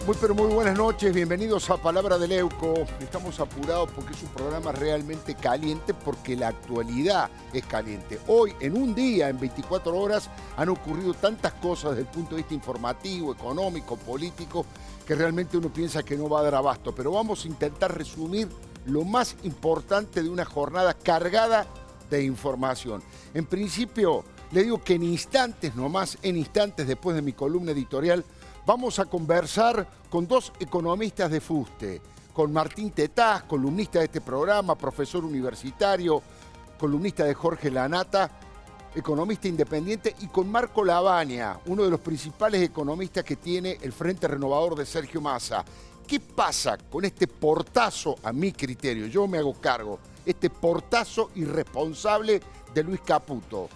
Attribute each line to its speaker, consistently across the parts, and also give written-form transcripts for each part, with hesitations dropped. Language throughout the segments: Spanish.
Speaker 1: Muy pero muy buenas noches, bienvenidos a Palabra de Leuco. Estamos apurados porque es un programa realmente caliente, porque la actualidad es caliente. Hoy, en un día, en 24 horas, han ocurrido tantas cosas desde el punto de vista informativo, económico, político, que realmente uno piensa que no va a dar abasto. Pero vamos a intentar resumir lo más importante de una jornada cargada de información. En principio, le digo que en instantes nomás, en instantes después de mi columna editorial, vamos a conversar con dos economistas de fuste, con Martín Tetaz, columnista de este programa, profesor universitario, columnista de Jorge Lanata, economista independiente, y con Marco Lavagna, uno de los principales economistas que tiene el Frente Renovador de Sergio Massa. ¿Qué pasa con este portazo, a mi criterio, yo me hago cargo, este portazo irresponsable de Luis Caputo?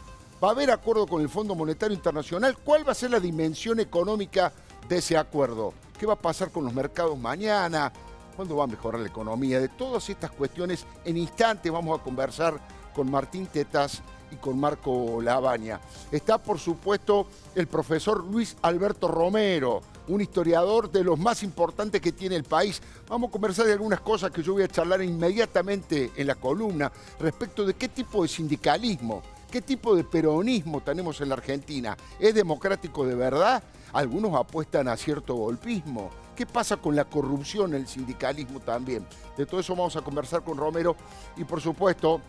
Speaker 1: ¿Va a haber acuerdo con el Fondo Monetario Internacional? ¿Cuál va a ser la dimensión económica de ese acuerdo? ¿Qué va a pasar con los mercados mañana? ¿Cuándo va a mejorar la economía? De todas estas cuestiones, en instantes vamos a conversar con Martín Tetaz y con Marco Lavagna. Está, por supuesto, el profesor Luis Alberto Romero, un historiador de los más importantes que tiene el país. Vamos a conversar de algunas cosas que yo voy a charlar inmediatamente en la columna respecto de qué tipo de sindicalismo, qué tipo de peronismo tenemos en la Argentina. ¿Es democrático de verdad? Algunos apuestan a cierto golpismo. ¿Qué pasa con la corrupción en el sindicalismo también? De todo eso vamos a conversar con Romero. Y por supuesto,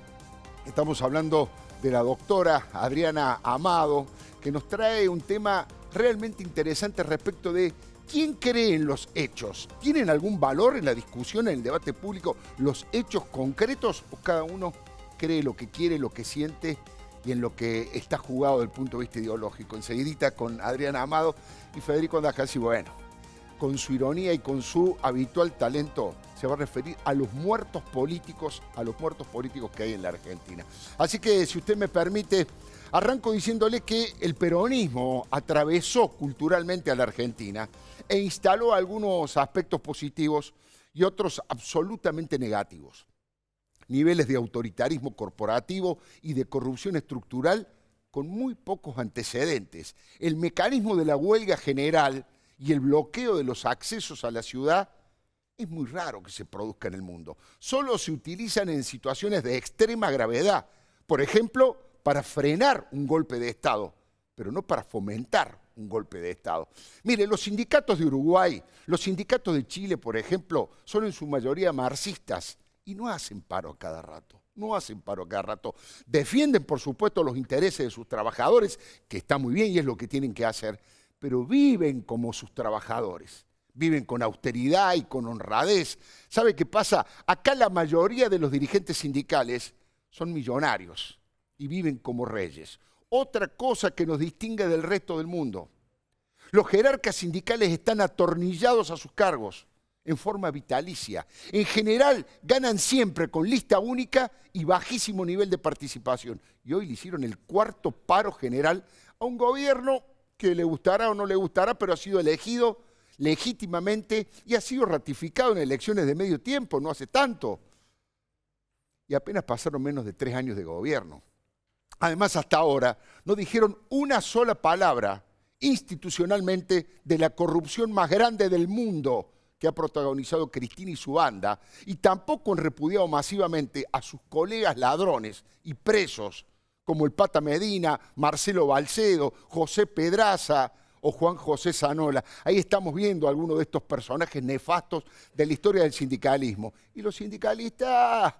Speaker 1: estamos hablando de la doctora Adriana Amado, que nos trae un tema realmente interesante respecto de quién cree en los hechos. ¿Tienen algún valor en la discusión, en el debate público, los hechos concretos? ¿O cada uno cree lo que quiere, lo que siente y en lo que está jugado desde el punto de vista ideológico? Enseguidita con Adriana Amado y Federico Andacasi, bueno, con su ironía y con su habitual talento, se va a referir a los muertos políticos, que hay en la Argentina. Así que, si usted me permite, arranco diciéndole que el peronismo atravesó culturalmente a la Argentina e instaló algunos aspectos positivos y otros absolutamente negativos. Niveles de autoritarismo corporativo y de corrupción estructural con muy pocos antecedentes. El mecanismo de la huelga general y el bloqueo de los accesos a la ciudad es muy raro que se produzca en el mundo. Solo se utilizan en situaciones de extrema gravedad. Por ejemplo, para frenar un golpe de Estado, pero no para fomentar un golpe de Estado. Mire, los sindicatos de Uruguay, los sindicatos de Chile, por ejemplo, son en su mayoría marxistas y no hacen paro a cada rato. Defienden, por supuesto, los intereses de sus trabajadores, que está muy bien y es lo que tienen que hacer, pero viven como sus trabajadores. Viven con austeridad y con honradez. ¿Sabe qué pasa? Acá la mayoría de los dirigentes sindicales son millonarios y viven como reyes. Otra cosa que nos distingue del resto del mundo. Los jerarcas sindicales están atornillados a sus cargos en forma vitalicia. En general, ganan siempre con lista única y bajísimo nivel de participación. Y hoy le hicieron el cuarto paro general a un gobierno que le gustará o no le gustará, pero ha sido elegido legítimamente y ha sido ratificado en elecciones de medio tiempo, no hace tanto. Y apenas pasaron menos de 3 años de gobierno. Además, hasta ahora no dijeron una sola palabra institucionalmente de la corrupción más grande del mundo que ha protagonizado Cristina y su banda, y tampoco han repudiado masivamente a sus colegas ladrones y presos como el Pata Medina, Marcelo Balcedo, José Pedraza o Juan José Zanola. Ahí estamos viendo algunos de estos personajes nefastos de la historia del sindicalismo. Y los sindicalistas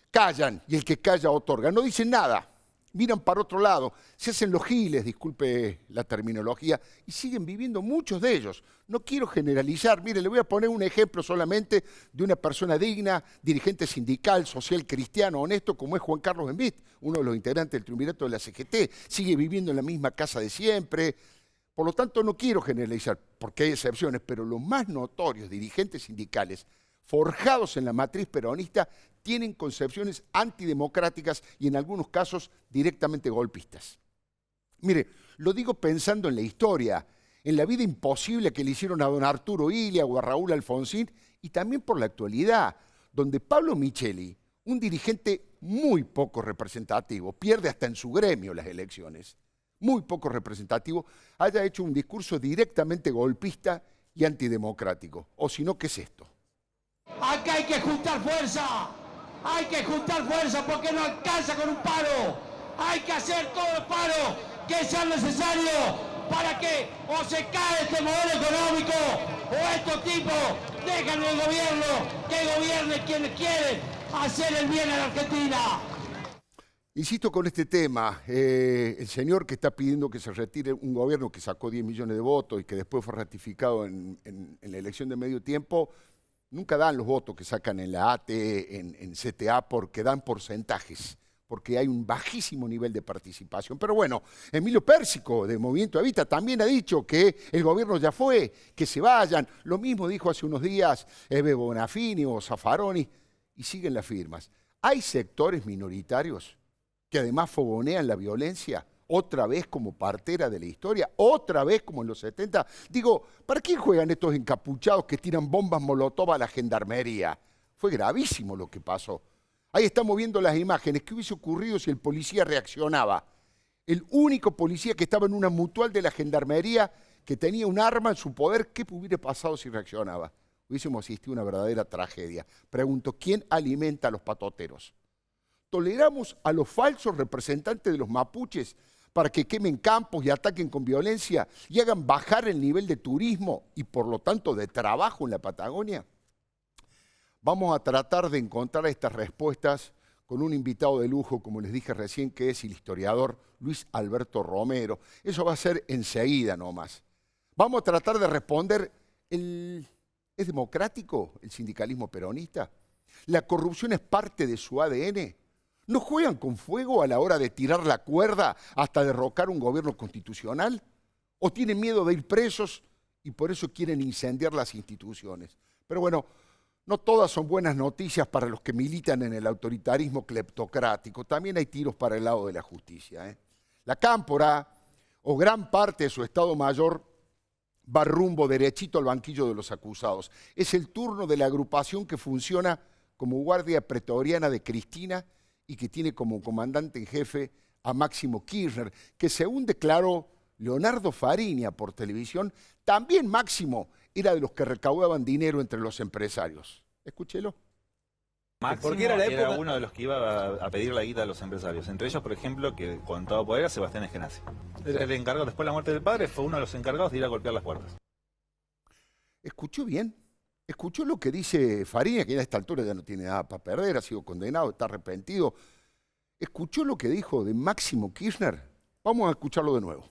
Speaker 1: callan, y el que calla otorga. No dicen nada, miran para otro lado, se hacen los giles, disculpe la terminología, y siguen viviendo muchos de ellos. No quiero generalizar, mire, le voy a poner un ejemplo solamente de una persona digna, dirigente sindical, social, cristiano, honesto, como es Juan Carlos Embit, uno de los integrantes del triunvirato de la CGT, sigue viviendo en la misma casa de siempre. Por lo tanto, no quiero generalizar, porque hay excepciones, pero los más notorios dirigentes sindicales, forjados en la matriz peronista, tienen concepciones antidemocráticas y en algunos casos directamente golpistas. Mire, lo digo pensando en la historia, en la vida imposible que le hicieron a don Arturo Illia o a Raúl Alfonsín, y también por la actualidad, donde Pablo Micheli, un dirigente muy poco representativo, pierde hasta en su gremio las elecciones, muy poco representativo, haya hecho un discurso directamente golpista y antidemocrático. O si no, ¿qué es esto?
Speaker 2: Acá hay que juntar fuerza porque no alcanza con un paro. Hay que hacer todo el paro que sea necesario para que o se cae este modelo económico o estos tipos dejan el gobierno, que gobierne quienes quieren hacer el bien a la Argentina.
Speaker 1: Insisto con este tema, el señor que está pidiendo que se retire un gobierno que sacó 10 millones de votos y que después fue ratificado en la elección de medio tiempo, nunca dan los votos que sacan en la AT, en CTA, porque dan porcentajes, porque hay un bajísimo nivel de participación. Pero bueno, Emilio Pérsico, de Movimiento Evita, también ha dicho que el gobierno ya fue, que se vayan. Lo mismo dijo hace unos días Ebe Bonafini o Zaffaroni, y siguen las firmas. Hay sectores minoritarios que además fogonean la violencia, otra vez como partera de la historia, otra vez como en los 70. Digo, ¿para quién juegan estos encapuchados que tiran bombas molotov a la gendarmería? Fue gravísimo lo que pasó. Ahí estamos viendo las imágenes. ¿Qué hubiese ocurrido si el policía reaccionaba? El único policía que estaba en una mutual de la gendarmería, que tenía un arma en su poder, ¿qué hubiera pasado si reaccionaba? Hubiésemos asistido a una verdadera tragedia. Pregunto, ¿quién alimenta a los patoteros? ¿Toleramos a los falsos representantes de los mapuches para que quemen campos y ataquen con violencia y hagan bajar el nivel de turismo y por lo tanto de trabajo en la Patagonia? Vamos a tratar de encontrar estas respuestas con un invitado de lujo, como les dije recién, que es el historiador Luis Alberto Romero. Eso va a ser enseguida nomás. Vamos a tratar de responder, ¿es democrático el sindicalismo peronista? ¿La corrupción es parte de su ADN? ¿No juegan con fuego a la hora de tirar la cuerda hasta derrocar un gobierno constitucional? ¿O tienen miedo de ir presos y por eso quieren incendiar las instituciones? Pero bueno, no todas son buenas noticias para los que militan en el autoritarismo cleptocrático. También hay tiros para el lado de la justicia. La Cámpora, o gran parte de su Estado Mayor, va rumbo derechito al banquillo de los acusados. Es el turno de la agrupación que funciona como guardia pretoriana de Cristina y que tiene como comandante en jefe a Máximo Kirchner, que según declaró Leonardo Fariña por televisión, también Máximo era de los que recaudaban dinero entre los empresarios. Escúchelo.
Speaker 3: Máximo porque era uno de los que iba a pedir la guita a los empresarios. Entre ellos, por ejemplo, que con todo poder era Sebastián Eskenazi. El encargado, después de la muerte del padre, fue uno de los encargados de ir a golpear las puertas.
Speaker 1: ¿Escuchó bien? ¿Escuchó lo que dice Fariña, que a esta altura ya no tiene nada para perder, ha sido condenado, está arrepentido? ¿Escuchó lo que dijo de Máximo Kirchner? Vamos a escucharlo de nuevo.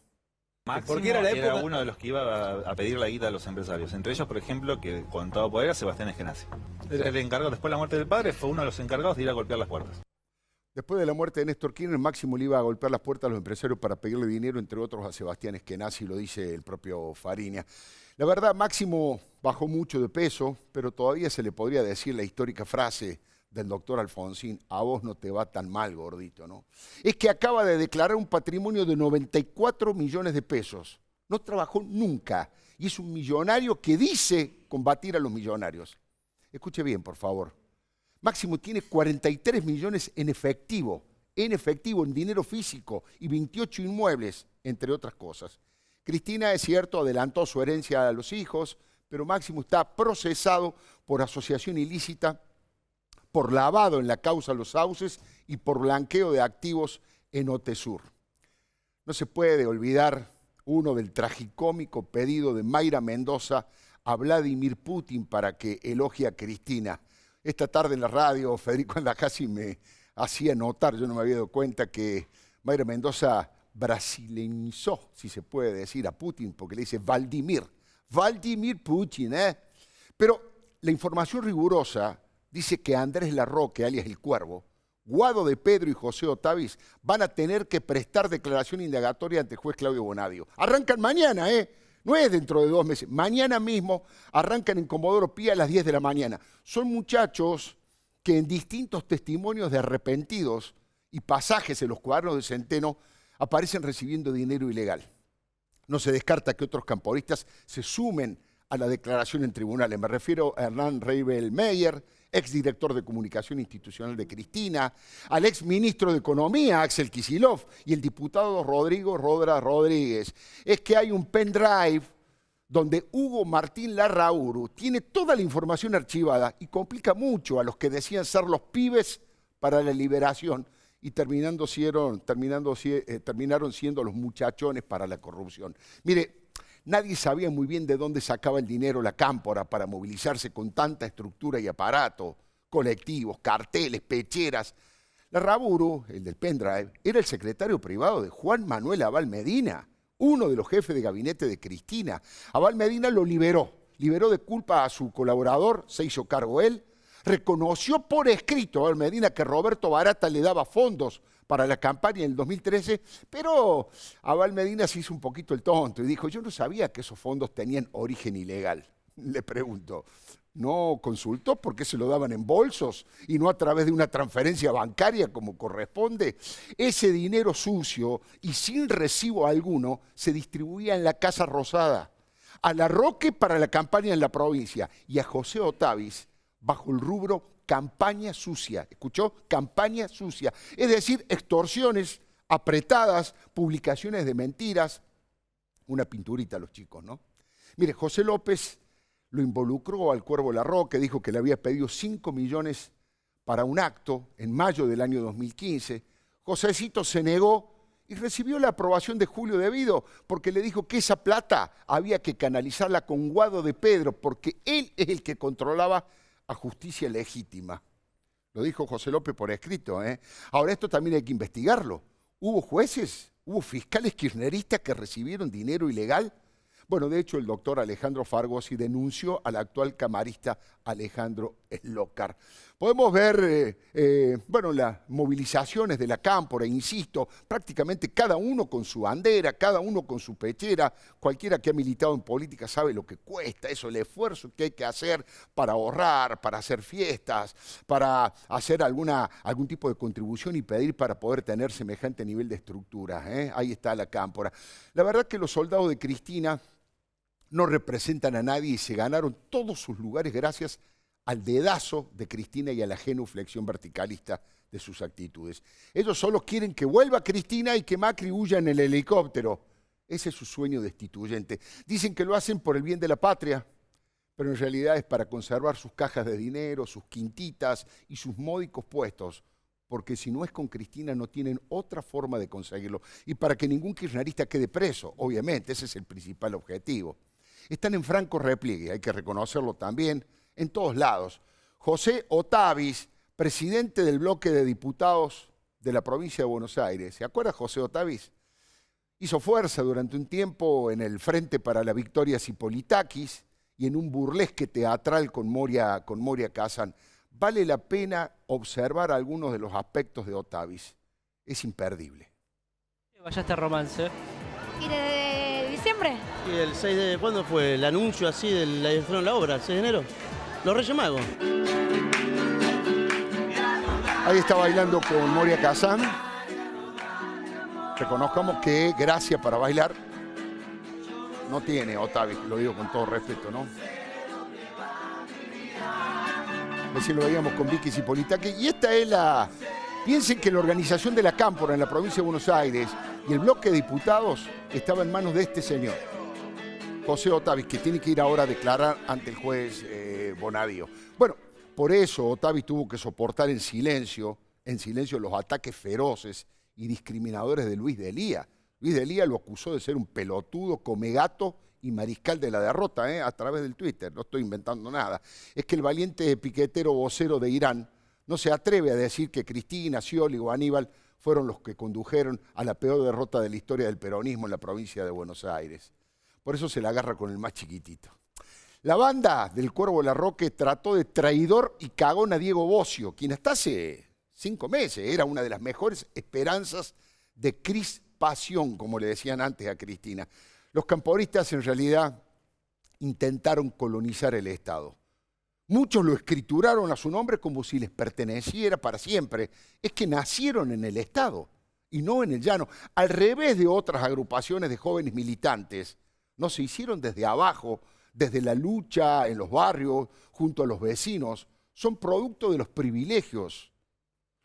Speaker 3: Máximo porque era uno de los que iba a pedir la guita a los empresarios. Entre ellos, por ejemplo, que con todo poder era Sebastián Eskenazi. El encargado, después de la muerte del padre, fue uno de los encargados de ir a golpear las puertas.
Speaker 1: Después de la muerte de Néstor Kirchner, Máximo le iba a golpear las puertas a los empresarios para pedirle dinero, entre otros a Sebastián Eskenazi, lo dice el propio Fariña. La verdad, Máximo bajó mucho de peso, pero todavía se le podría decir la histórica frase del doctor Alfonsín: a vos no te va tan mal, gordito, ¿no? Es que acaba de declarar un patrimonio de 94 millones de pesos. No trabajó nunca y es un millonario que dice combatir a los millonarios. Escuche bien, por favor. Máximo tiene 43 millones en efectivo, en dinero físico y 28 inmuebles, entre otras cosas. Cristina, es cierto, adelantó su herencia a los hijos, pero Máximo está procesado por asociación ilícita, por lavado en la causa Los Sauces y por blanqueo de activos en Otesur. No se puede olvidar uno del tragicómico pedido de Mayra Mendoza a Vladimir Putin para que elogie a Cristina. Esta tarde en la radio, Federico Andajasi me hacía notar, yo no me había dado cuenta, que Mayra Mendoza brasileñizó, si se puede decir, a Putin, porque le dice Vladimir Putin, Pero la información rigurosa dice que Andrés Larroque, alias El Cuervo, Guado de Pedro y José Otavis van a tener que prestar declaración indagatoria ante el juez Claudio Bonadio. Arrancan mañana, no es dentro de 2 meses. Mañana mismo arrancan en Comodoro Pi a las 10 de la mañana. Son muchachos que en distintos testimonios de arrepentidos y pasajes en los cuadernos de Centeno aparecen recibiendo dinero ilegal. No se descarta que otros camporistas se sumen a la declaración en tribunales. Me refiero a Hernán Reibel Meyer, exdirector de Comunicación Institucional de Cristina, al exministro de Economía, Axel Kicillof, y el diputado Rodrigo Rodríguez. Es que hay un pendrive donde Hugo Martín Larrauru tiene toda la información archivada y complica mucho a los que decían ser los pibes para la liberación y terminaron siendo los muchachones para la corrupción. Mire, nadie sabía muy bien de dónde sacaba el dinero la Cámpora para movilizarse con tanta estructura y aparato, colectivos, carteles, pecheras. Larrauru, el del pendrive, era el secretario privado de Juan Manuel Abal Medina, uno de los jefes de gabinete de Cristina. Abal Medina lo liberó de culpa a su colaborador, se hizo cargo él, reconoció por escrito a Abal Medina que Roberto Barata le daba fondos para la campaña en el 2013, pero Abal Medina se hizo un poquito el tonto y dijo, yo no sabía que esos fondos tenían origen ilegal. Le pregunto, ¿no consultó por qué se lo daban en bolsos y no a través de una transferencia bancaria como corresponde? Ese dinero sucio y sin recibo alguno se distribuía en la Casa Rosada, a Larroque para la campaña en la provincia y a José Otavis bajo el rubro campaña sucia. ¿Escuchó? Campaña sucia. Es decir, extorsiones apretadas, publicaciones de mentiras. Una pinturita a los chicos, ¿no? Mire, José López lo involucró al Cuervo Larroque, dijo que le había pedido 5 millones para un acto en mayo del año 2015. Josecito se negó y recibió la aprobación de Julio Devido porque le dijo que esa plata había que canalizarla con Guado de Pedro porque él es el que controlaba a Justicia Legítima. Lo dijo José López por escrito, ¿eh? Ahora esto también hay que investigarlo. ¿Hubo jueces? ¿Hubo fiscales kirchneristas que recibieron dinero ilegal? Bueno, de hecho, el doctor Alejandro Fargosi denunció al actual camarista Alejandro Slócar. Podemos ver, las movilizaciones de la Cámpora, insisto, prácticamente cada uno con su bandera, cada uno con su pechera. Cualquiera que ha militado en política sabe lo que cuesta eso, el esfuerzo que hay que hacer para ahorrar, para hacer fiestas, para hacer algún tipo de contribución y pedir para poder tener semejante nivel de estructura, ¿eh? Ahí está la Cámpora. La verdad que los soldados de Cristina no representan a nadie y se ganaron todos sus lugares gracias al dedazo de Cristina y a la genuflexión verticalista de sus actitudes. Ellos solo quieren que vuelva Cristina y que Macri huya en el helicóptero. Ese es su sueño destituyente. Dicen que lo hacen por el bien de la patria, pero en realidad es para conservar sus cajas de dinero, sus quintitas y sus módicos puestos, porque si no es con Cristina no tienen otra forma de conseguirlo. Y para que ningún kirchnerista quede preso, obviamente, ese es el principal objetivo. Están en franco repliegue, hay que reconocerlo también, en todos lados. José Otavis, presidente del bloque de diputados de la provincia de Buenos Aires. ¿Se acuerda José Otavis? Hizo fuerza durante un tiempo en el Frente para la Victoria Cipolitakis y en un burlesque teatral con Moria Kazan. Vale la pena observar algunos de los aspectos de Otavis. Es imperdible.
Speaker 4: Vaya este romance.
Speaker 5: ¿Y de diciembre?
Speaker 4: ¿Y el 6 de cuándo fue el anuncio así de la estreno de la obra? ¿El 6 de enero? Los Reyes Magos.
Speaker 1: Ahí está bailando con Moria Kazan. Reconozcamos que gracia para bailar no tiene Otavis, lo digo con todo respeto, ¿no? Recién lo veíamos con Vicky Cipolitakis. Y esta es la... Piensen que la organización de la Cámpora en la provincia de Buenos Aires y el bloque de diputados estaba en manos de este señor, José Otavis, que tiene que ir ahora a declarar ante el juez Bonadío. Bueno, por eso Otavis tuvo que soportar en silencio los ataques feroces y discriminadores de Luis Delía. Luis Delía lo acusó de ser un pelotudo, comegato y mariscal de la derrota, a través del Twitter. No estoy inventando nada. Es que el valiente piquetero vocero de Irán no se atreve a decir que Cristina, Scioli o Aníbal fueron los que condujeron a la peor derrota de la historia del peronismo en la provincia de Buenos Aires. Por eso se la agarra con el más chiquitito. La banda del Cuervo Larroque trató de traidor y cagón a Diego Bossio, quien hasta hace 5 meses era una de las mejores esperanzas de crispación, como le decían antes a Cristina. Los camporistas en realidad intentaron colonizar el Estado. Muchos lo escrituraron a su nombre como si les perteneciera para siempre. Es que nacieron en el Estado y no en el llano. Al revés de otras agrupaciones de jóvenes militantes, no se hicieron desde abajo, desde la lucha en los barrios, junto a los vecinos. Son producto de los privilegios,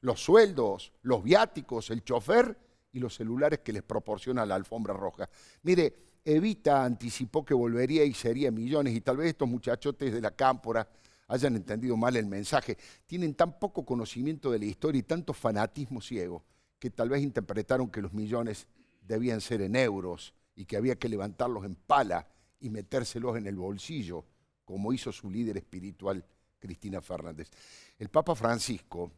Speaker 1: los sueldos, los viáticos, el chofer y los celulares que les proporciona la alfombra roja. Mire, Evita anticipó que volvería y sería millones, y tal vez estos muchachotes de la Cámpora hayan entendido mal el mensaje. Tienen tan poco conocimiento de la historia y tanto fanatismo ciego que tal vez interpretaron que los millones debían ser en euros y que había que levantarlos en pala y metérselos en el bolsillo, como hizo su líder espiritual, Cristina Fernández. Al Papa Francisco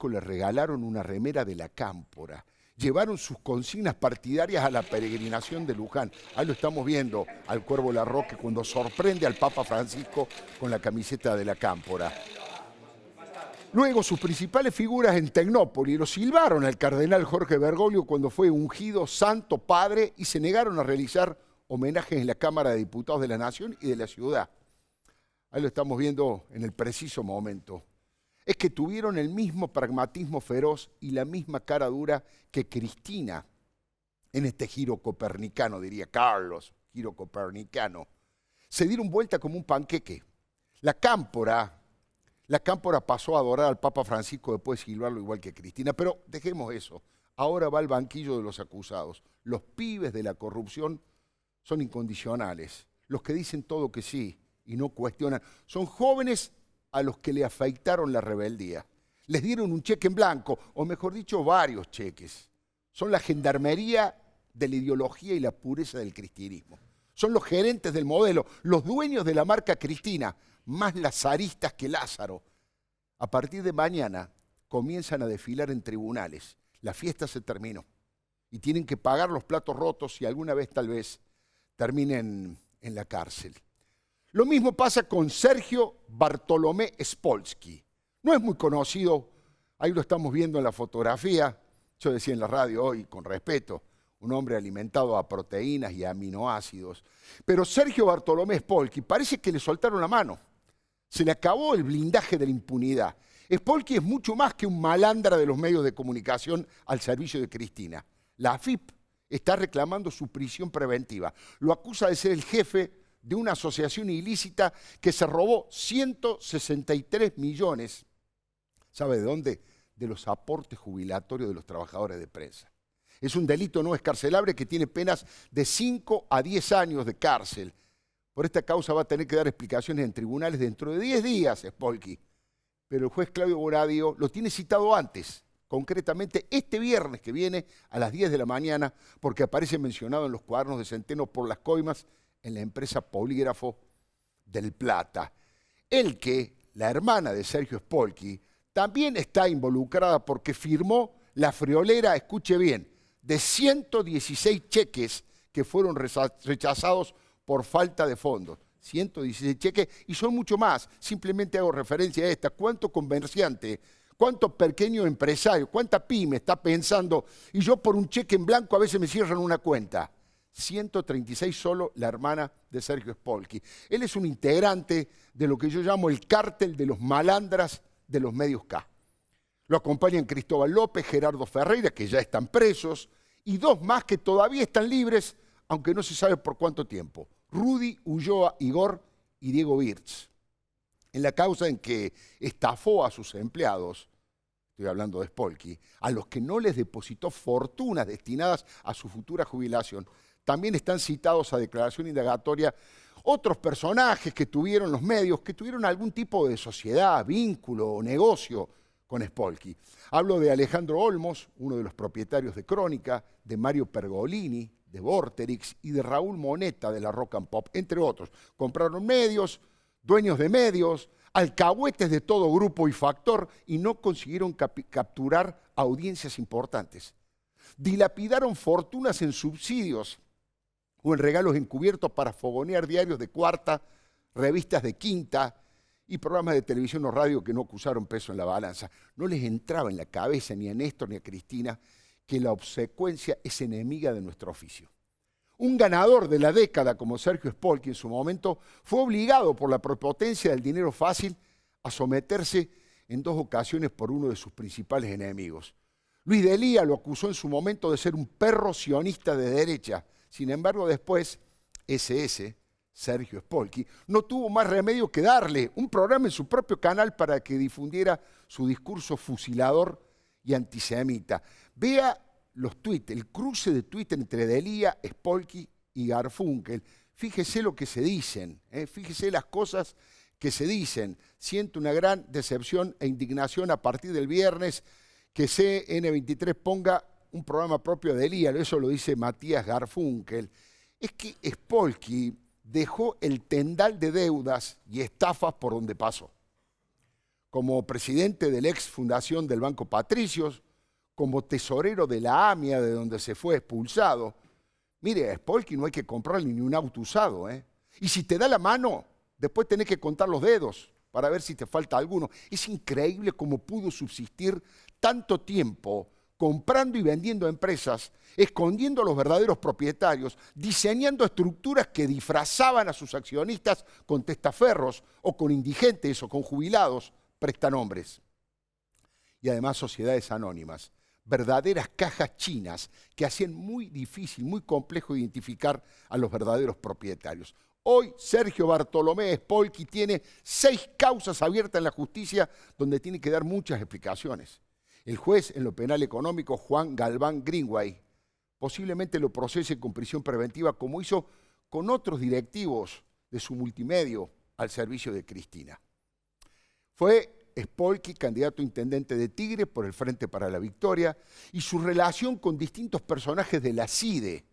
Speaker 1: le regalaron una remera de la Cámpora. Llevaron sus consignas partidarias a la peregrinación de Luján. Ahí lo estamos viendo al Cuervo Larroque cuando sorprende al Papa Francisco con la camiseta de la Cámpora. Luego, sus principales figuras en Tecnópolis lo silbaron al cardenal Jorge Bergoglio cuando fue ungido santo padre y se negaron a realizar homenajes en la Cámara de Diputados de la Nación y de la ciudad. Ahí lo estamos viendo en el preciso momento. Es que tuvieron el mismo pragmatismo feroz y la misma cara dura que Cristina en este giro copernicano, diría Carlos, giro copernicano. Se dieron vuelta como un panqueque. La Cámpora pasó a adorar al Papa Francisco después de silbarlo igual que Cristina, pero dejemos eso. Ahora va al banquillo de los acusados. Los pibes de la corrupción son incondicionales. Los que dicen todo que sí y no cuestionan. Son jóvenes a los que le afeitaron la rebeldía. Les dieron un cheque en blanco, o mejor dicho, varios cheques. Son la gendarmería de la ideología y la pureza del cristianismo. Son los gerentes del modelo, los dueños de la marca Cristina, más lazaristas que Lázaro. A partir de mañana comienzan a desfilar en tribunales. La fiesta se terminó y tienen que pagar los platos rotos y alguna vez tal vez terminen en la cárcel. Lo mismo pasa con Sergio Bartolomé Spolsky. No es muy conocido, ahí lo estamos viendo en la fotografía, yo decía en la radio hoy con respeto, un hombre alimentado a proteínas y aminoácidos. Pero Sergio Bartolomé Spolsky parece que le soltaron la mano. Se le acabó el blindaje de la impunidad. Spolsky es mucho más que un malandra de los medios de comunicación al servicio de Cristina. La AFIP está reclamando su prisión preventiva. Lo acusa de ser el jefe de una asociación ilícita que se robó 163 millones. ¿Sabe de dónde? De los aportes jubilatorios de los trabajadores de prensa. Es un delito no excarcelable que tiene penas de 5 a 10 años de cárcel. Por esta causa va a tener que dar explicaciones en tribunales dentro de 10 días, Spolsky. Pero el juez Claudio Boradio lo tiene citado antes, concretamente este viernes que viene a las 10 de la mañana, porque aparece mencionado en los cuadernos de Centeno por las coimas en la empresa Polígrafo del Plata. El que, la hermana de Sergio Spolsky, también está involucrada porque firmó la friolera, escuche bien, de 116 cheques que fueron rechazados por falta de fondos. 116 cheques y son mucho más. Simplemente hago referencia a esta. ¿Cuánto comerciante, cuánto pequeño empresario, cuánta pyme está pensando y yo por un cheque en blanco a veces me cierran una cuenta? 136 solo la hermana de Sergio Spolsky. Él es un integrante de lo que yo llamo el cártel de los malandras de los medios K. Lo acompañan Cristóbal López, Gerardo Ferreira, que ya están presos, y dos más que todavía están libres, aunque no se sabe por cuánto tiempo. Rudy Ulloa Igor y Diego Birz. En la causa en que estafó a sus empleados, estoy hablando de Spolsky, a los que no les depositó fortunas destinadas a su futura jubilación, también están citados a declaración indagatoria otros personajes que tuvieron los medios, que tuvieron algún tipo de sociedad, vínculo o negocio con Spolsky. Hablo de Alejandro Olmos, uno de los propietarios de Crónica, de Mario Pergolini, de Vorterix y de Raúl Moneta de la Rock and Pop, entre otros. Compraron medios, dueños de medios, alcahuetes de todo grupo y factor y no consiguieron capturar audiencias importantes. Dilapidaron fortunas en subsidios o en regalos encubiertos para fogonear diarios de cuarta, revistas de quinta y programas de televisión o radio que no acusaron peso en la balanza. No les entraba en la cabeza ni a Néstor ni a Cristina que la obsecuencia es enemiga de nuestro oficio. Un ganador de la década como Sergio Spolsky en su momento fue obligado por la prepotencia del dinero fácil a someterse en 2 ocasiones por uno de sus principales enemigos. Luis Delía lo acusó en su momento de ser un perro sionista de derecha. Sin embargo, después, Sergio Spolsky, no tuvo más remedio que darle un programa en su propio canal para que difundiera su discurso fusilador y antisemita. Vea los tweets, el cruce de Twitter entre Delia, Spolky y Garfunkel. Fíjese lo que se dicen, fíjese las cosas que se dicen. Siento una gran decepción e indignación a partir del viernes que CN23 ponga un programa propio de Delia. Eso lo dice Matías Garfunkel. Es que Spolky dejó el tendal de deudas y estafas por donde pasó. Como presidente de la ex fundación del Banco Patricios, como tesorero de la AMIA, de donde se fue expulsado. Mire, a Spolky no hay que comprarle ni un auto usado, Y si te da la mano, después tenés que contar los dedos para ver si te falta alguno. Es increíble cómo pudo subsistir tanto tiempo comprando y vendiendo empresas, escondiendo a los verdaderos propietarios, diseñando estructuras que disfrazaban a sus accionistas con testaferros o con indigentes o con jubilados, prestanombres. Y además sociedades anónimas, verdaderas cajas chinas que hacían muy difícil, muy complejo identificar a los verdaderos propietarios. Hoy Sergio Bartolomé Spolky tiene 6 causas abiertas en la justicia donde tiene que dar muchas explicaciones. El juez en lo penal económico, Juan Galván Greenway, posiblemente lo procese con prisión preventiva como hizo con otros directivos de su multimedio al servicio de Cristina. Fue Spolky candidato a intendente de Tigre por el Frente para la Victoria y su relación con distintos personajes de la CIDE.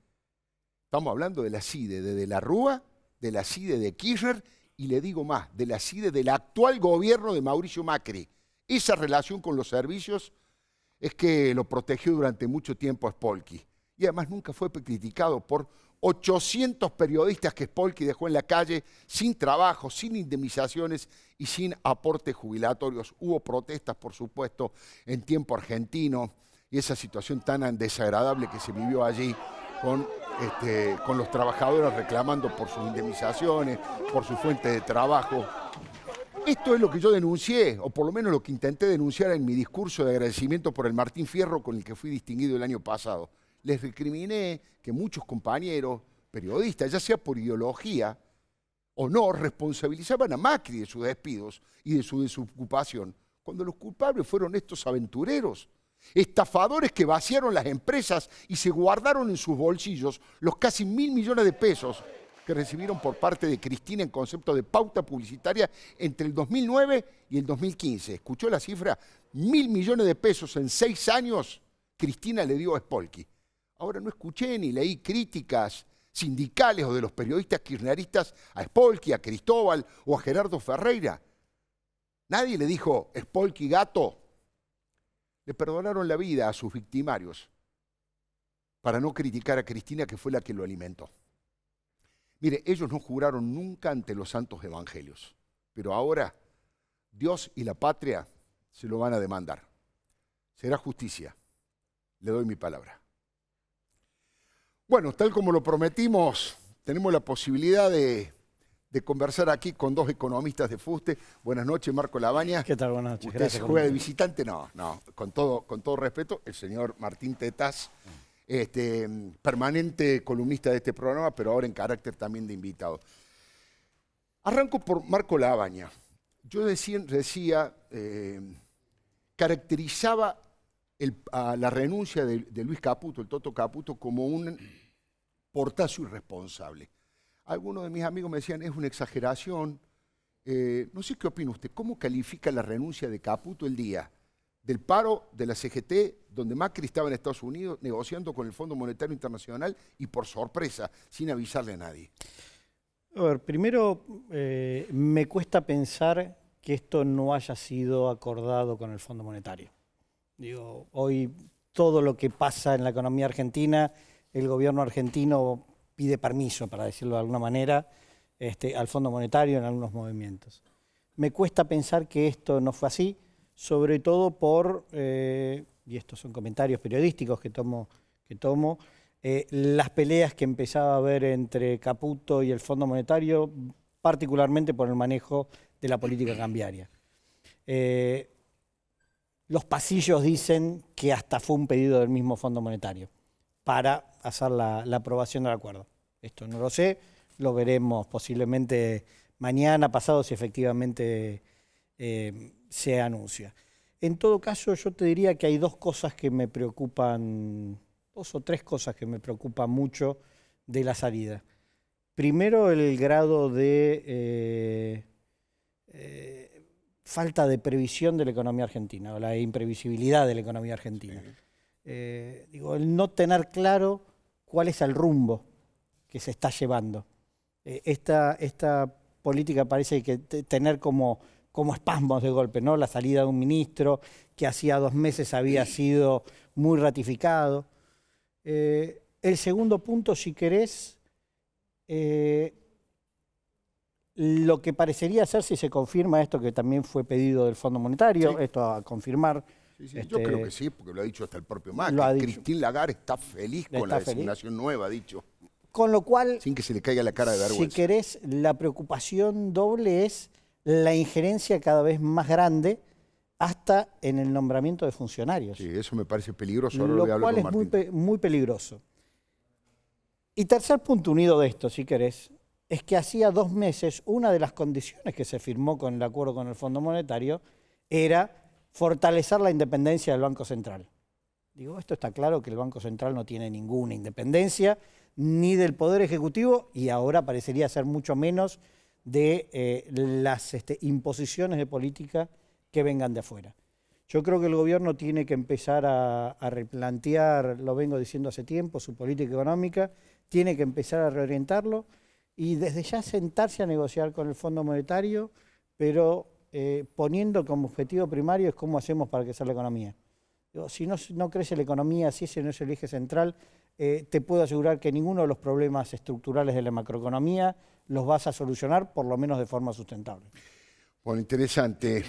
Speaker 1: Estamos hablando de la CIDE de la Rúa, de la CIDE de Kirchner y le digo más, de la CIDE del actual gobierno de Mauricio Macri. Esa relación con los servicios es que lo protegió durante mucho tiempo a Spolky. Y además nunca fue criticado por 800 periodistas que Spolky dejó en la calle sin trabajo, sin indemnizaciones y sin aportes jubilatorios. Hubo protestas, por supuesto, en tiempo argentino y esa situación tan desagradable que se vivió allí con los trabajadores reclamando por sus indemnizaciones, por su fuente de trabajo. Esto es lo que yo denuncié, o por lo menos lo que intenté denunciar en mi discurso de agradecimiento por el Martín Fierro con el que fui distinguido el año pasado. Les recriminé que muchos compañeros, periodistas, ya sea por ideología o no, responsabilizaban a Macri de sus despidos y de su desocupación, cuando los culpables fueron estos aventureros, estafadores que vaciaron las empresas y se guardaron en sus bolsillos los casi 1.000 millones de pesos que recibieron por parte de Cristina en concepto de pauta publicitaria entre el 2009 y el 2015. ¿Escuchó la cifra? 1.000 millones de pesos en 6 años Cristina le dio a Spolky. Ahora no escuché ni leí críticas sindicales o de los periodistas kirchneristas a Spolky, a Cristóbal o a Gerardo Ferreira. Nadie le dijo, Spolky gato. Le perdonaron la vida a sus victimarios para no criticar a Cristina, que fue la que lo alimentó. Mire, ellos no juraron nunca ante los santos evangelios, pero ahora Dios y la patria se lo van a demandar. Será justicia. Le doy mi palabra. Bueno, tal como lo prometimos, tenemos la posibilidad de conversar aquí con 2 economistas de Fuste. Buenas noches, Marco Labaña.
Speaker 6: ¿Qué tal? Buenas noches.
Speaker 1: ¿Usted se juega de visitante? No, con todo respeto, el señor Martín Tetaz, permanente columnista de este programa, pero ahora en carácter también de invitado. Arranco por Marco Labaña. Yo decía, caracterizaba a la renuncia de Luis Caputo, el Toto Caputo, como un portazo irresponsable. Algunos de mis amigos me decían, es una exageración. No sé qué opina usted. ¿Cómo califica la renuncia de Caputo el día del paro de la CGT, donde Macri estaba en Estados Unidos negociando con el Fondo Monetario Internacional y por sorpresa, sin avisarle a nadie?
Speaker 6: A ver, primero me cuesta pensar que esto no haya sido acordado con el Fondo Monetario. Digo, hoy todo lo que pasa en la economía argentina, el gobierno argentino pide permiso, para decirlo de alguna manera, al Fondo Monetario en algunos movimientos. Me cuesta pensar que esto no fue así, sobre todo por, y estos son comentarios periodísticos que tomo, las peleas que empezaba a haber entre Caputo y el Fondo Monetario, particularmente por el manejo de la política cambiaria. Los pasillos dicen que hasta fue un pedido del mismo Fondo Monetario para hacer la aprobación del acuerdo. Esto no lo sé, lo veremos posiblemente mañana, pasado, si efectivamente se anuncia. En todo caso, yo te diría que hay 2 cosas que me preocupan 2 o 3 cosas que me preocupan mucho de la salida. Primero, el grado de falta de previsión de la economía argentina, o la imprevisibilidad de la economía argentina. El no tener claro cuál es el rumbo que se está llevando. Esta política parece que tener como espasmos de golpe, ¿no? La salida de un ministro que hacía 2 meses había sido muy ratificado. El segundo punto, si querés, lo que parecería ser, si se confirma esto que también fue pedido del Fondo Monetario, sí, esto a confirmar.
Speaker 1: Sí, yo creo que sí, porque lo ha dicho hasta el propio Macri. Christine Lagarde está feliz con la designación nueva, ha dicho.
Speaker 6: Con lo cual,
Speaker 1: sin que se le caiga la cara de vergüenza.
Speaker 6: Si querés, la preocupación doble es la injerencia cada vez más grande hasta en el nombramiento de funcionarios.
Speaker 1: Sí, eso me parece peligroso. Ahora
Speaker 6: lo cual es muy peligroso. Y tercer punto unido de esto, si querés, es que hacía 2 meses una de las condiciones que se firmó con el acuerdo con el Fondo Monetario era fortalecer la independencia del Banco Central. Esto está claro que el Banco Central no tiene ninguna independencia, ni del Poder Ejecutivo, y ahora parecería ser mucho menos de las imposiciones de política que vengan de afuera. Yo creo que el gobierno tiene que empezar a replantear, lo vengo diciendo hace tiempo, su política económica, tiene que empezar a reorientarlo y desde ya sentarse a negociar con el Fondo Monetario, pero poniendo como objetivo primario es cómo hacemos para crecer la economía. Si no crece la economía, si ese no es el eje central, te puedo asegurar que ninguno de los problemas estructurales de la macroeconomía los vas a solucionar, por lo menos de forma sustentable.
Speaker 1: Bueno, interesante.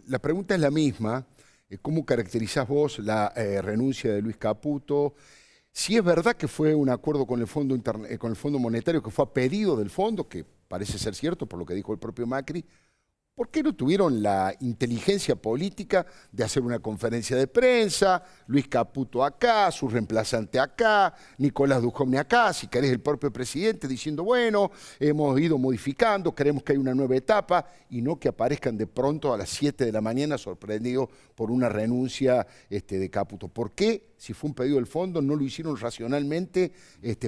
Speaker 1: La pregunta es la misma. ¿Cómo caracterizás vos la renuncia de Luis Caputo? Si es verdad que fue un acuerdo con el Fondo Monetario que fue a pedido del fondo, que parece ser cierto por lo que dijo el propio Macri, ¿por qué no tuvieron la inteligencia política de hacer una conferencia de prensa? Luis Caputo acá, su reemplazante acá, Nicolás Dujovne acá, si querés el propio presidente diciendo, bueno, hemos ido modificando, creemos que hay una nueva etapa, y no que aparezcan de pronto a las 7 de la mañana sorprendidos por una renuncia de Caputo. ¿Por qué, si fue un pedido del fondo, no lo hicieron racionalmente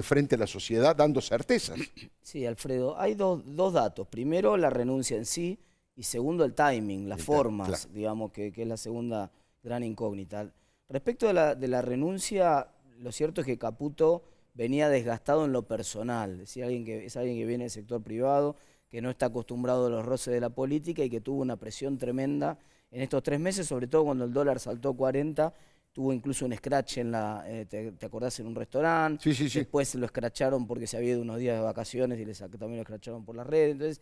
Speaker 1: frente a la sociedad dando certezas?
Speaker 7: Sí, Alfredo, hay dos datos. Primero, la renuncia en sí. Y segundo, el timing, las formas, claro, digamos, que es la segunda gran incógnita. Respecto de la renuncia, lo cierto es que Caputo venía desgastado en lo personal. Es alguien que viene del sector privado, que no está acostumbrado a los roces de la política y que tuvo una presión tremenda en estos 3 meses, sobre todo cuando el dólar saltó 40, tuvo incluso un scratch ¿te acordás? En un restaurante.
Speaker 1: Sí.
Speaker 7: Después lo escracharon porque se había ido unos días de vacaciones y también lo escracharon por las redes. Entonces,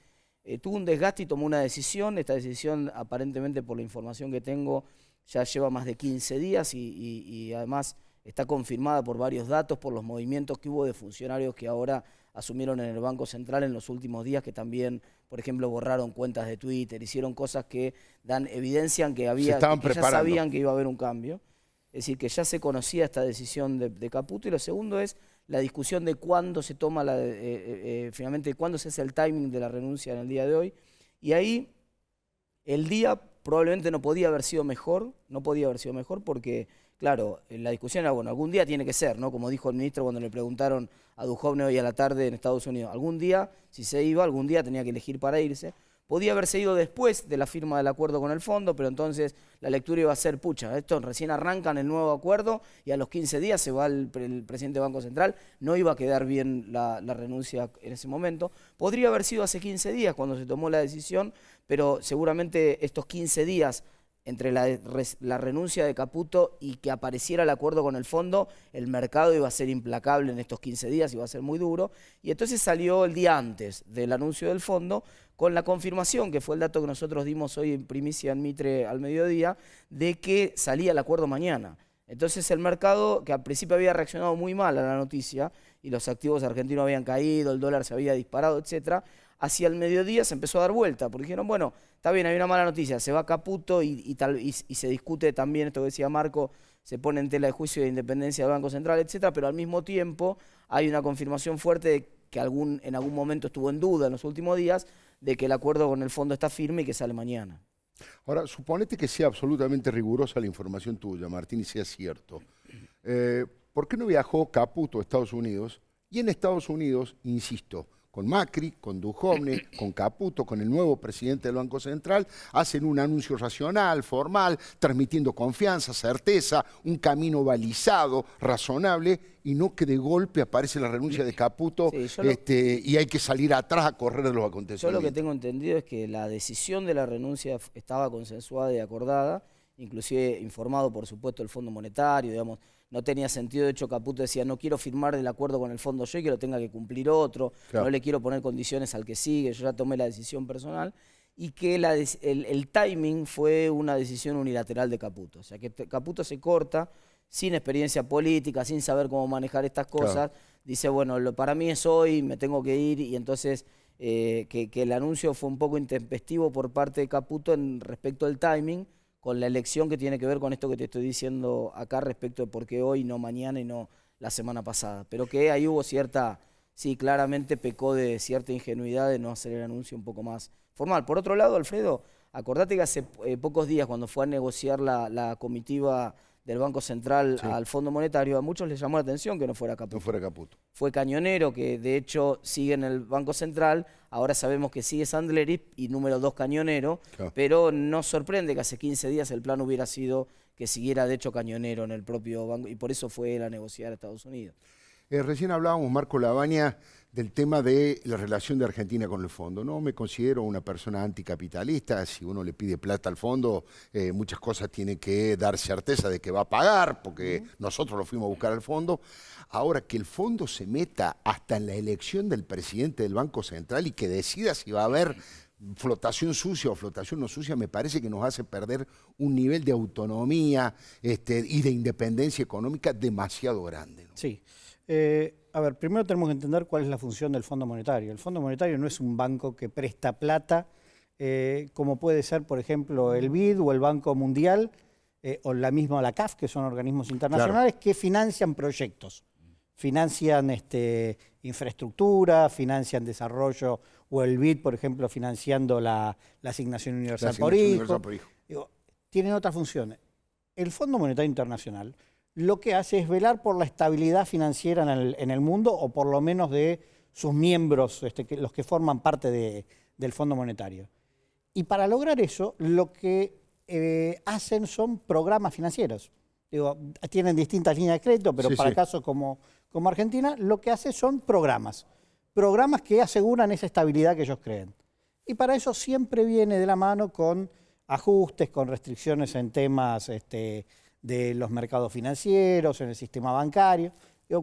Speaker 7: tuvo un desgaste y tomó una decisión. Esta decisión, aparentemente, por la información que tengo, ya lleva más de 15 días y además está confirmada por varios datos, por los movimientos que hubo de funcionarios que ahora asumieron en el Banco Central en los últimos días, que también, por ejemplo, borraron cuentas de Twitter, hicieron cosas que evidencian que ya sabían que iba a haber un cambio. Es decir, que ya se conocía esta decisión de Caputo. Y lo segundo es la discusión de cuándo se toma, finalmente, cuándo se hace el timing de la renuncia en el día de hoy. Y ahí el día probablemente no podía haber sido mejor, porque, claro, la discusión era, bueno, algún día tiene que ser, ¿no? Como dijo el ministro cuando le preguntaron a Dujovne hoy a la tarde en Estados Unidos. Algún día, si se iba, algún día tenía que elegir para irse. Podía haberse ido después de la firma del acuerdo con el fondo, pero entonces la lectura iba a ser, pucha, esto recién arrancan el nuevo acuerdo y a los 15 días se va el presidente del Banco Central, no iba a quedar bien la renuncia en ese momento. Podría haber sido hace 15 días cuando se tomó la decisión, pero seguramente estos 15 días entre la renuncia de Caputo y que apareciera el acuerdo con el fondo, el mercado iba a ser implacable en estos 15 días, iba a ser muy duro. Y entonces salió el día antes del anuncio del fondo con la confirmación, que fue el dato que nosotros dimos hoy en primicia en Mitre al mediodía, de que salía el acuerdo mañana. Entonces el mercado, que al principio había reaccionado muy mal a la noticia, y los activos argentinos habían caído, el dólar se había disparado, etcétera, hacia el mediodía se empezó a dar vuelta, porque dijeron, bueno, está bien, hay una mala noticia, se va Caputo y se discute también, esto que decía Marco, se pone en tela de juicio de independencia del Banco Central, etcétera, pero al mismo tiempo hay una confirmación fuerte de que en algún momento estuvo en duda en los últimos días, de que el acuerdo con el fondo está firme y que sale mañana.
Speaker 1: Ahora, suponete que sea absolutamente rigurosa la información tuya, Martín, y sea cierto. ¿por qué no viajó Caputo a Estados Unidos? Y en Estados Unidos, insisto, con Macri, con Duhovne, con Caputo, con el nuevo presidente del Banco Central, hacen un anuncio racional, formal, transmitiendo confianza, certeza, un camino balizado, razonable, y no que de golpe aparece la renuncia de Caputo y hay que salir atrás a correr de los acontecimientos.
Speaker 7: Yo lo que tengo entendido es que la decisión de la renuncia estaba consensuada y acordada, inclusive informado, por supuesto, el Fondo Monetario, digamos. No tenía sentido, de hecho Caputo decía, no quiero firmar el acuerdo con el fondo yo y que lo tenga que cumplir otro, no le quiero poner condiciones al que sigue, yo ya tomé la decisión personal, y que el timing fue una decisión unilateral de Caputo. O sea, que Caputo se corta, sin experiencia política, sin saber cómo manejar estas cosas, dice, bueno, para mí es hoy, me tengo que ir, y entonces que el anuncio fue un poco intempestivo por parte de Caputo respecto al timing, con la elección que tiene que ver con esto que te estoy diciendo acá respecto de por qué hoy, no mañana y no la semana pasada. Pero que ahí hubo cierta, sí, claramente pecó de cierta ingenuidad de no hacer el anuncio un poco más formal. Por otro lado, Alfredo, acordate que hace pocos días cuando fue a negociar la comitiva del Banco Central al Fondo Monetario, a muchos les llamó la atención que no fuera Caputo.
Speaker 1: No fuera Caputo.
Speaker 7: Fue Cañonero, que de hecho sigue en el Banco Central, ahora sabemos que sigue Sandleri y número 2 Cañonero, pero nos sorprende que hace 15 días el plan hubiera sido que siguiera de hecho Cañonero en el propio banco, y por eso fue él a negociar a Estados Unidos.
Speaker 1: Recién hablábamos, Marco Labaña, del tema de la relación de Argentina con el fondo. No me considero una persona anticapitalista. Si uno le pide plata al fondo, muchas cosas tiene que dar certeza de que va a pagar, porque nosotros lo fuimos a buscar al fondo. Ahora, que el fondo se meta hasta en la elección del presidente del Banco Central y que decida si va a haber flotación sucia o flotación no sucia, me parece que nos hace perder un nivel de autonomía y de independencia económica demasiado grande, ¿no?
Speaker 6: Sí. A ver, primero tenemos que entender cuál es la función del Fondo Monetario. El Fondo Monetario no es un banco que presta plata, como puede ser, por ejemplo, el BID o el Banco Mundial, o la misma la CAF, que son organismos internacionales que financian proyectos, financian infraestructura, financian desarrollo, o el BID, por ejemplo, financiando la asignación universal por hijo. Digo, tienen otras funciones. El Fondo Monetario Internacional lo que hace es velar por la estabilidad financiera en el mundo, o por lo menos de sus miembros, los que forman parte del Fondo Monetario. Y para lograr eso, lo que hacen son programas financieros. Digo, tienen distintas líneas de crédito, pero para casos como Argentina, lo que hace son programas que aseguran esa estabilidad que ellos creen. Y para eso siempre viene de la mano con ajustes, con restricciones en temas de los mercados financieros, en el sistema bancario.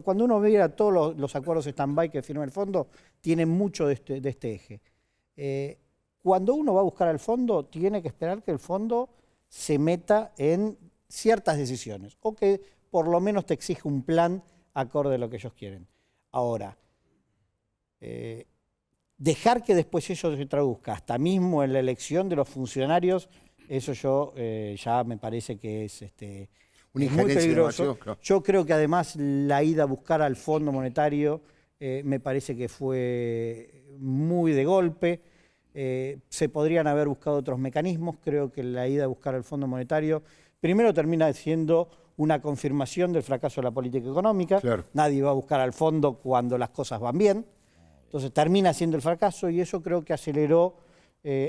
Speaker 6: Cuando uno mira todos los acuerdos stand-by que firma el fondo, tienen mucho de este eje. Cuando uno va a buscar al fondo, tiene que esperar que el fondo se meta en ciertas decisiones, o que por lo menos te exige un plan acorde a lo que ellos quieren. Ahora, dejar que después eso se traduzca, hasta mismo en la elección de los funcionarios, eso ya me parece que es muy peligroso. Yo creo que además la ida a buscar al Fondo Monetario me parece que fue muy de golpe. Se podrían haber buscado otros mecanismos. Creo que la ida a buscar al Fondo Monetario primero termina siendo una confirmación del fracaso de la política económica. Nadie va a buscar al fondo cuando las cosas van bien. Entonces termina siendo el fracaso, y eso creo que aceleró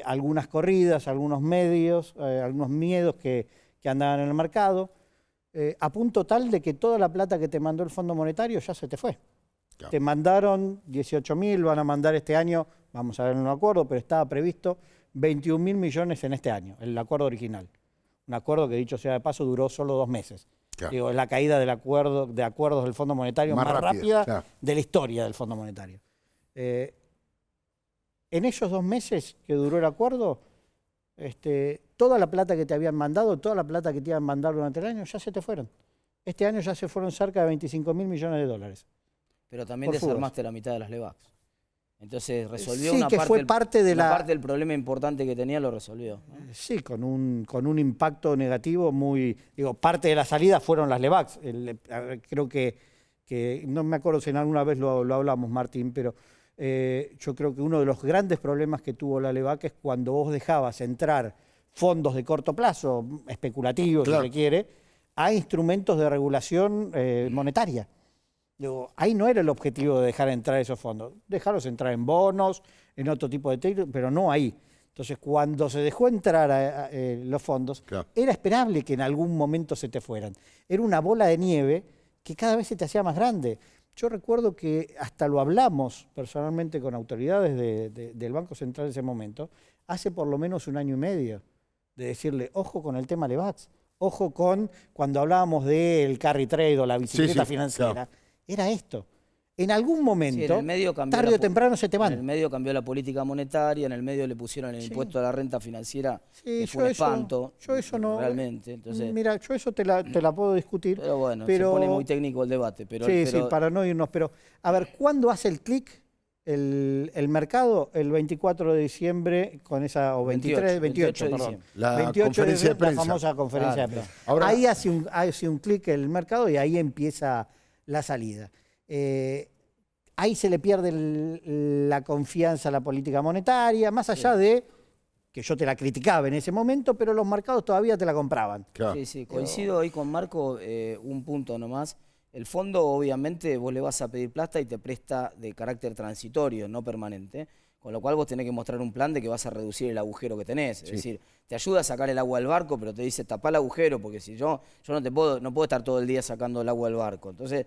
Speaker 6: algunas corridas, algunos miedos que andaban en el mercado, a punto tal de que toda la plata que te mandó el Fondo Monetario ya se te fue. Te mandaron 18.000, van a mandar este año, vamos a ver en un acuerdo, pero estaba previsto 21.000 millones en este año, el acuerdo original. Un acuerdo que, dicho sea de paso, duró solo 2 meses. Digo, es la caída de acuerdos del Fondo Monetario más rápida de la historia del Fondo Monetario. En esos 2 meses que duró el acuerdo, toda la plata que te habían mandado, toda la plata que te iban a mandar durante el año, ya se te fueron. Este año ya se fueron cerca de 25.000 millones de dólares.
Speaker 7: Pero también desarmaste la mitad de las LEVACs. Entonces resolvió
Speaker 6: parte
Speaker 7: del problema importante que tenía, lo resolvió, ¿no?
Speaker 6: Sí, con un impacto negativo muy... Digo, parte de la salida fueron las LEVACs. Creo que no me acuerdo si en alguna vez lo hablamos, Martín, pero yo creo que uno de los grandes problemas que tuvo la LEVAC es cuando vos dejabas entrar fondos de corto plazo, especulativos, si se quiere, a instrumentos de regulación monetaria. Digo, ahí no era el objetivo de dejar entrar esos fondos, dejarlos entrar en bonos, en otro tipo de títulos, pero no ahí. Entonces, cuando se dejó entrar los fondos,
Speaker 1: claro,
Speaker 6: era esperable que en algún momento se te fueran. Era una bola de nieve que cada vez se te hacía más grande. Yo recuerdo que hasta lo hablamos personalmente con autoridades del Banco Central en ese momento, hace por lo menos 1 año y medio, de decirle, ojo con el tema Levax, ojo con cuando hablábamos del carry trade o la bicicleta financiera,
Speaker 1: claro,
Speaker 6: era esto. En algún momento,
Speaker 7: Sí, en el medio cambió
Speaker 6: tarde o temprano se te van.
Speaker 7: En el medio cambió la política monetaria, en el medio le pusieron el
Speaker 6: Sí.
Speaker 7: impuesto a la renta financiera,
Speaker 6: Sí,
Speaker 7: que
Speaker 6: yo
Speaker 7: fue un
Speaker 6: eso-
Speaker 7: espanto.
Speaker 6: yo eso no-
Speaker 7: Realmente. Entonces,
Speaker 6: Mira, yo eso te la puedo discutir.
Speaker 7: pero bueno,
Speaker 6: pero-
Speaker 7: se pone muy técnico el debate. Pero,
Speaker 6: sí,
Speaker 7: pero-
Speaker 6: para no irnos. Pero, a ver, ¿cuándo hace el clic el mercado? El 24 de diciembre, con esa, o 23, 28,
Speaker 7: de
Speaker 6: perdón.
Speaker 7: diciembre.
Speaker 1: La
Speaker 6: 28
Speaker 1: conferencia de
Speaker 6: la
Speaker 1: prensa.
Speaker 6: famosa conferencia
Speaker 7: Claro,
Speaker 6: de prensa.
Speaker 1: claro. Ahora-
Speaker 6: Ahí hace un clic el mercado y ahí empieza la salida. Ahí se le pierde la confianza a la política monetaria, más allá de que yo te la criticaba en ese momento, pero los mercados todavía te la compraban.
Speaker 1: claro.
Speaker 7: Sí, sí, coincido ahí con Marco, un punto nomás. El fondo, obviamente, vos le vas a pedir plata y te presta de carácter transitorio, no permanente. Con lo cual vos tenés que mostrar un plan de que vas a reducir el agujero que tenés. Es decir, te ayuda a sacar el agua del barco, pero te dice tapá el agujero, porque si yo no puedo estar todo el día sacando el agua del barco. Entonces,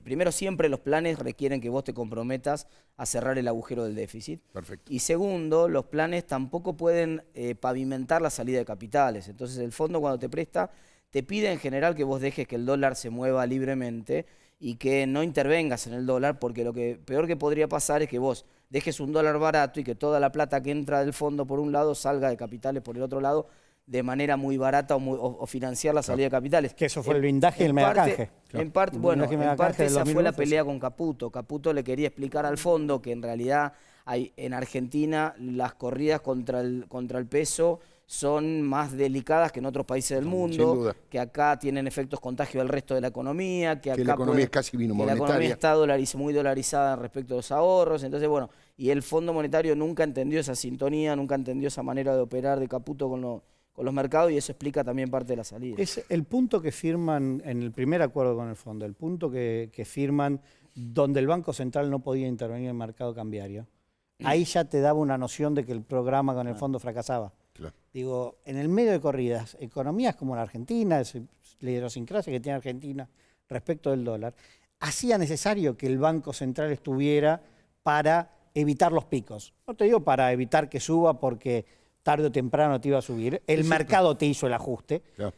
Speaker 7: primero siempre los planes requieren que vos te comprometas a cerrar el agujero del déficit.
Speaker 1: Perfecto.
Speaker 7: Y segundo, los planes tampoco pueden pavimentar la salida de capitales. Entonces el fondo cuando te presta, te pide en general que vos dejes que el dólar se mueva libremente y que no intervengas en el dólar, porque lo que peor que podría pasar es que vos dejes un dólar barato y que toda la plata que entra del fondo por un lado salga de capitales por el otro lado de manera muy barata o financiar la salida de capitales.
Speaker 6: Que eso fue el blindaje y el megacanje.
Speaker 7: En parte,
Speaker 6: El
Speaker 7: bueno,
Speaker 6: blindaje y
Speaker 7: en
Speaker 6: megacanje
Speaker 7: parte
Speaker 6: del
Speaker 7: esa fue la
Speaker 6: 2011.
Speaker 7: pelea con Caputo. Caputo le quería explicar al fondo que en realidad en Argentina las corridas contra el peso son más delicadas que en otros países del
Speaker 1: Sin
Speaker 7: mundo,
Speaker 1: duda.
Speaker 7: que acá tienen efectos contagio del resto de la economía, que acá
Speaker 1: la economía es casi
Speaker 7: que la economía
Speaker 1: bimonetaria.
Speaker 7: está muy dolarizada respecto a los ahorros. Entonces, bueno, y el Fondo Monetario nunca entendió esa sintonía, nunca entendió esa manera de operar de Caputo con los mercados, y eso explica también parte de la salida.
Speaker 6: Es el punto que firman en el primer acuerdo con el fondo, el punto que firman donde el Banco Central no podía intervenir en el mercado cambiario. Ahí ya te daba una noción de que el programa con el fondo fracasaba.
Speaker 1: Claro.
Speaker 6: Digo, en el medio de corridas, economías como la Argentina, la idiosincrasia que tiene Argentina respecto del dólar, hacía necesario que el Banco Central estuviera para evitar los picos. No te digo para evitar que suba porque tarde o temprano te iba a subir. El mercado te hizo el ajuste.
Speaker 1: Claro.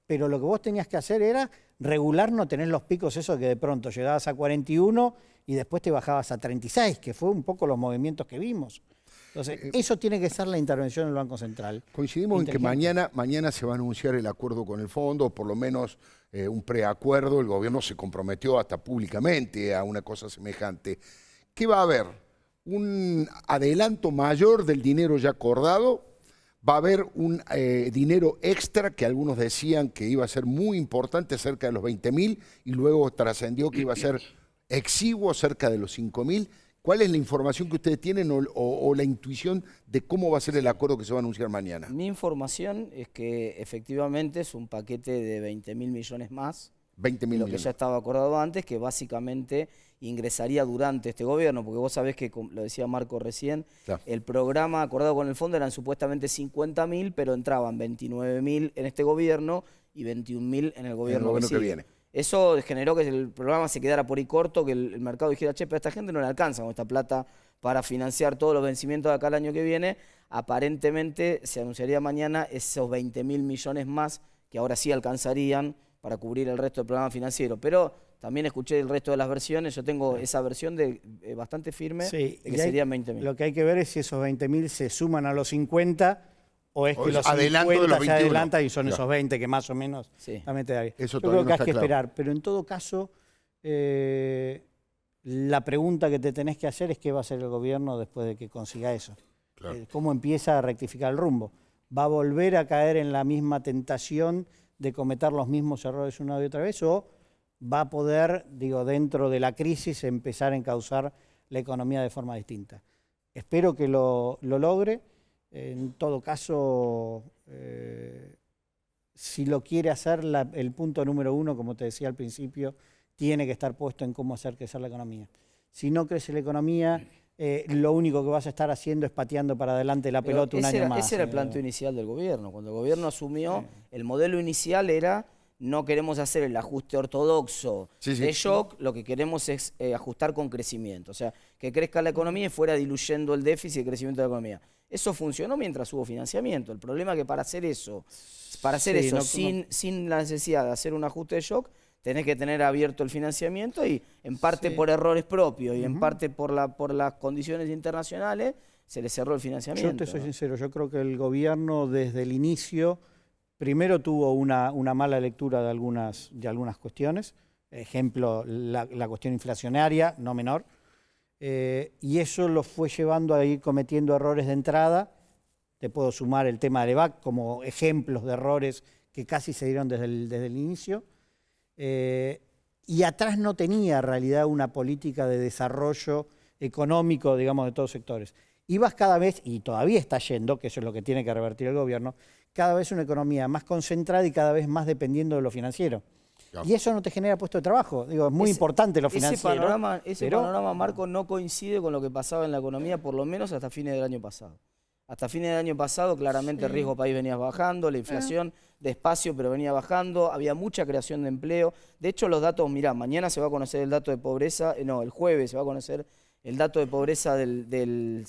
Speaker 6: Pero lo que vos tenías que hacer era regular, no tener los picos esos que de pronto llegabas a 41 y después te bajabas a 36, que fue un poco los movimientos que vimos. Entonces, eso tiene que ser la intervención del Banco Central.
Speaker 1: Coincidimos en que mañana se va a anunciar el acuerdo con el fondo, o por lo menos un preacuerdo. El gobierno se comprometió hasta públicamente a una cosa semejante. ¿Qué va a haber? ¿Un adelanto mayor del dinero ya acordado? ¿Va a haber un dinero extra que algunos decían que iba a ser muy importante, cerca de los 20.000, y luego trascendió que iba a ser exiguo, cerca de los 5.000? ¿Cuál es la información que ustedes tienen o la intuición de cómo va a ser el acuerdo que se va a anunciar mañana?
Speaker 7: Mi información es que efectivamente es un paquete de 20.000 millones más,
Speaker 1: 20.000
Speaker 7: lo
Speaker 1: millones.
Speaker 7: que ya estaba acordado antes, que básicamente ingresaría durante este gobierno, porque vos sabés que, como lo decía Marco recién,
Speaker 1: Claro.
Speaker 7: el programa acordado con el fondo eran supuestamente 50.000, pero entraban 29.000 en este gobierno y 21.000 en el gobierno,
Speaker 1: que
Speaker 7: sigue.
Speaker 1: viene.
Speaker 7: Eso generó que el programa se quedara por ahí corto, que el mercado dijera, che, pero a esta gente no le alcanza con esta plata para financiar todos los vencimientos de acá el año que viene. Aparentemente se anunciaría mañana esos 20.000 millones más que ahora sí alcanzarían para cubrir el resto del programa financiero. Pero también escuché el resto de las versiones, yo tengo esa versión bastante firme,
Speaker 6: Sí,
Speaker 7: de que serían 20.000.
Speaker 6: Lo que hay que ver es si esos 20.000 se suman a los 50 o es
Speaker 1: O
Speaker 6: que
Speaker 1: es
Speaker 6: los
Speaker 1: adelanto de
Speaker 6: 50
Speaker 1: los
Speaker 6: se
Speaker 1: 21.
Speaker 6: adelantan y son
Speaker 1: Claro.
Speaker 6: esos 20 que más o menos
Speaker 7: Sí.
Speaker 6: también te daría.
Speaker 1: Eso
Speaker 6: Yo
Speaker 1: todavía
Speaker 6: creo que
Speaker 1: no
Speaker 6: hay
Speaker 1: está
Speaker 6: que
Speaker 1: claro.
Speaker 6: esperar, pero en todo caso, la pregunta que te tenés que hacer es qué va a hacer el gobierno después de que consiga eso.
Speaker 1: Claro.
Speaker 6: ¿Cómo empieza a rectificar el rumbo? ¿Va a volver a caer en la misma tentación de cometer los mismos errores una y otra vez? ¿O va a poder, dentro de la crisis, empezar a encauzar la economía de forma distinta? Espero que lo logre. En todo caso, si lo quiere hacer, el punto número uno, como te decía al principio, tiene que estar puesto en cómo hacer crecer la economía. Si no crece la economía, lo único que vas a estar haciendo es pateando para adelante la pelota un año más.
Speaker 7: Ese era el planteo inicial del gobierno. Cuando el gobierno asumió, el modelo inicial era: no queremos hacer el ajuste ortodoxo de shock, lo que queremos es ajustar con crecimiento. O sea, que crezca la economía y fuera diluyendo el déficit y el crecimiento de la economía. Eso funcionó mientras hubo financiamiento. El problema es que para hacer eso, sin la necesidad de hacer un ajuste de shock, tenés que tener abierto el financiamiento y en parte por errores propios y en parte por las condiciones internacionales se le cerró el financiamiento.
Speaker 6: Yo te soy sincero, yo creo que el gobierno desde el inicio primero tuvo una mala lectura de algunas cuestiones. Ejemplo, la cuestión inflacionaria, no menor. Y eso lo fue llevando a ir cometiendo errores de entrada. Te puedo sumar el tema del EVAC como ejemplos de errores que casi se dieron desde el inicio. Y atrás no tenía en realidad una política de desarrollo económico, digamos, de todos sectores. Ibas cada vez, y todavía está yendo, que eso es lo que tiene que revertir el gobierno, cada vez una economía más concentrada y cada vez más dependiendo de lo financiero. Claro. Y eso no te genera puesto de trabajo. Digo, es muy importante lo financiero.
Speaker 7: Ese panorama, Marco, no coincide con lo que pasaba en la economía, por lo menos hasta fines del año pasado. Hasta fines del año pasado, claramente el riesgo país venía bajando, la inflación despacio, pero venía bajando, había mucha creación de empleo. De hecho, los datos, mirá, mañana se va a conocer el dato de pobreza, el jueves se va a conocer el dato de pobreza del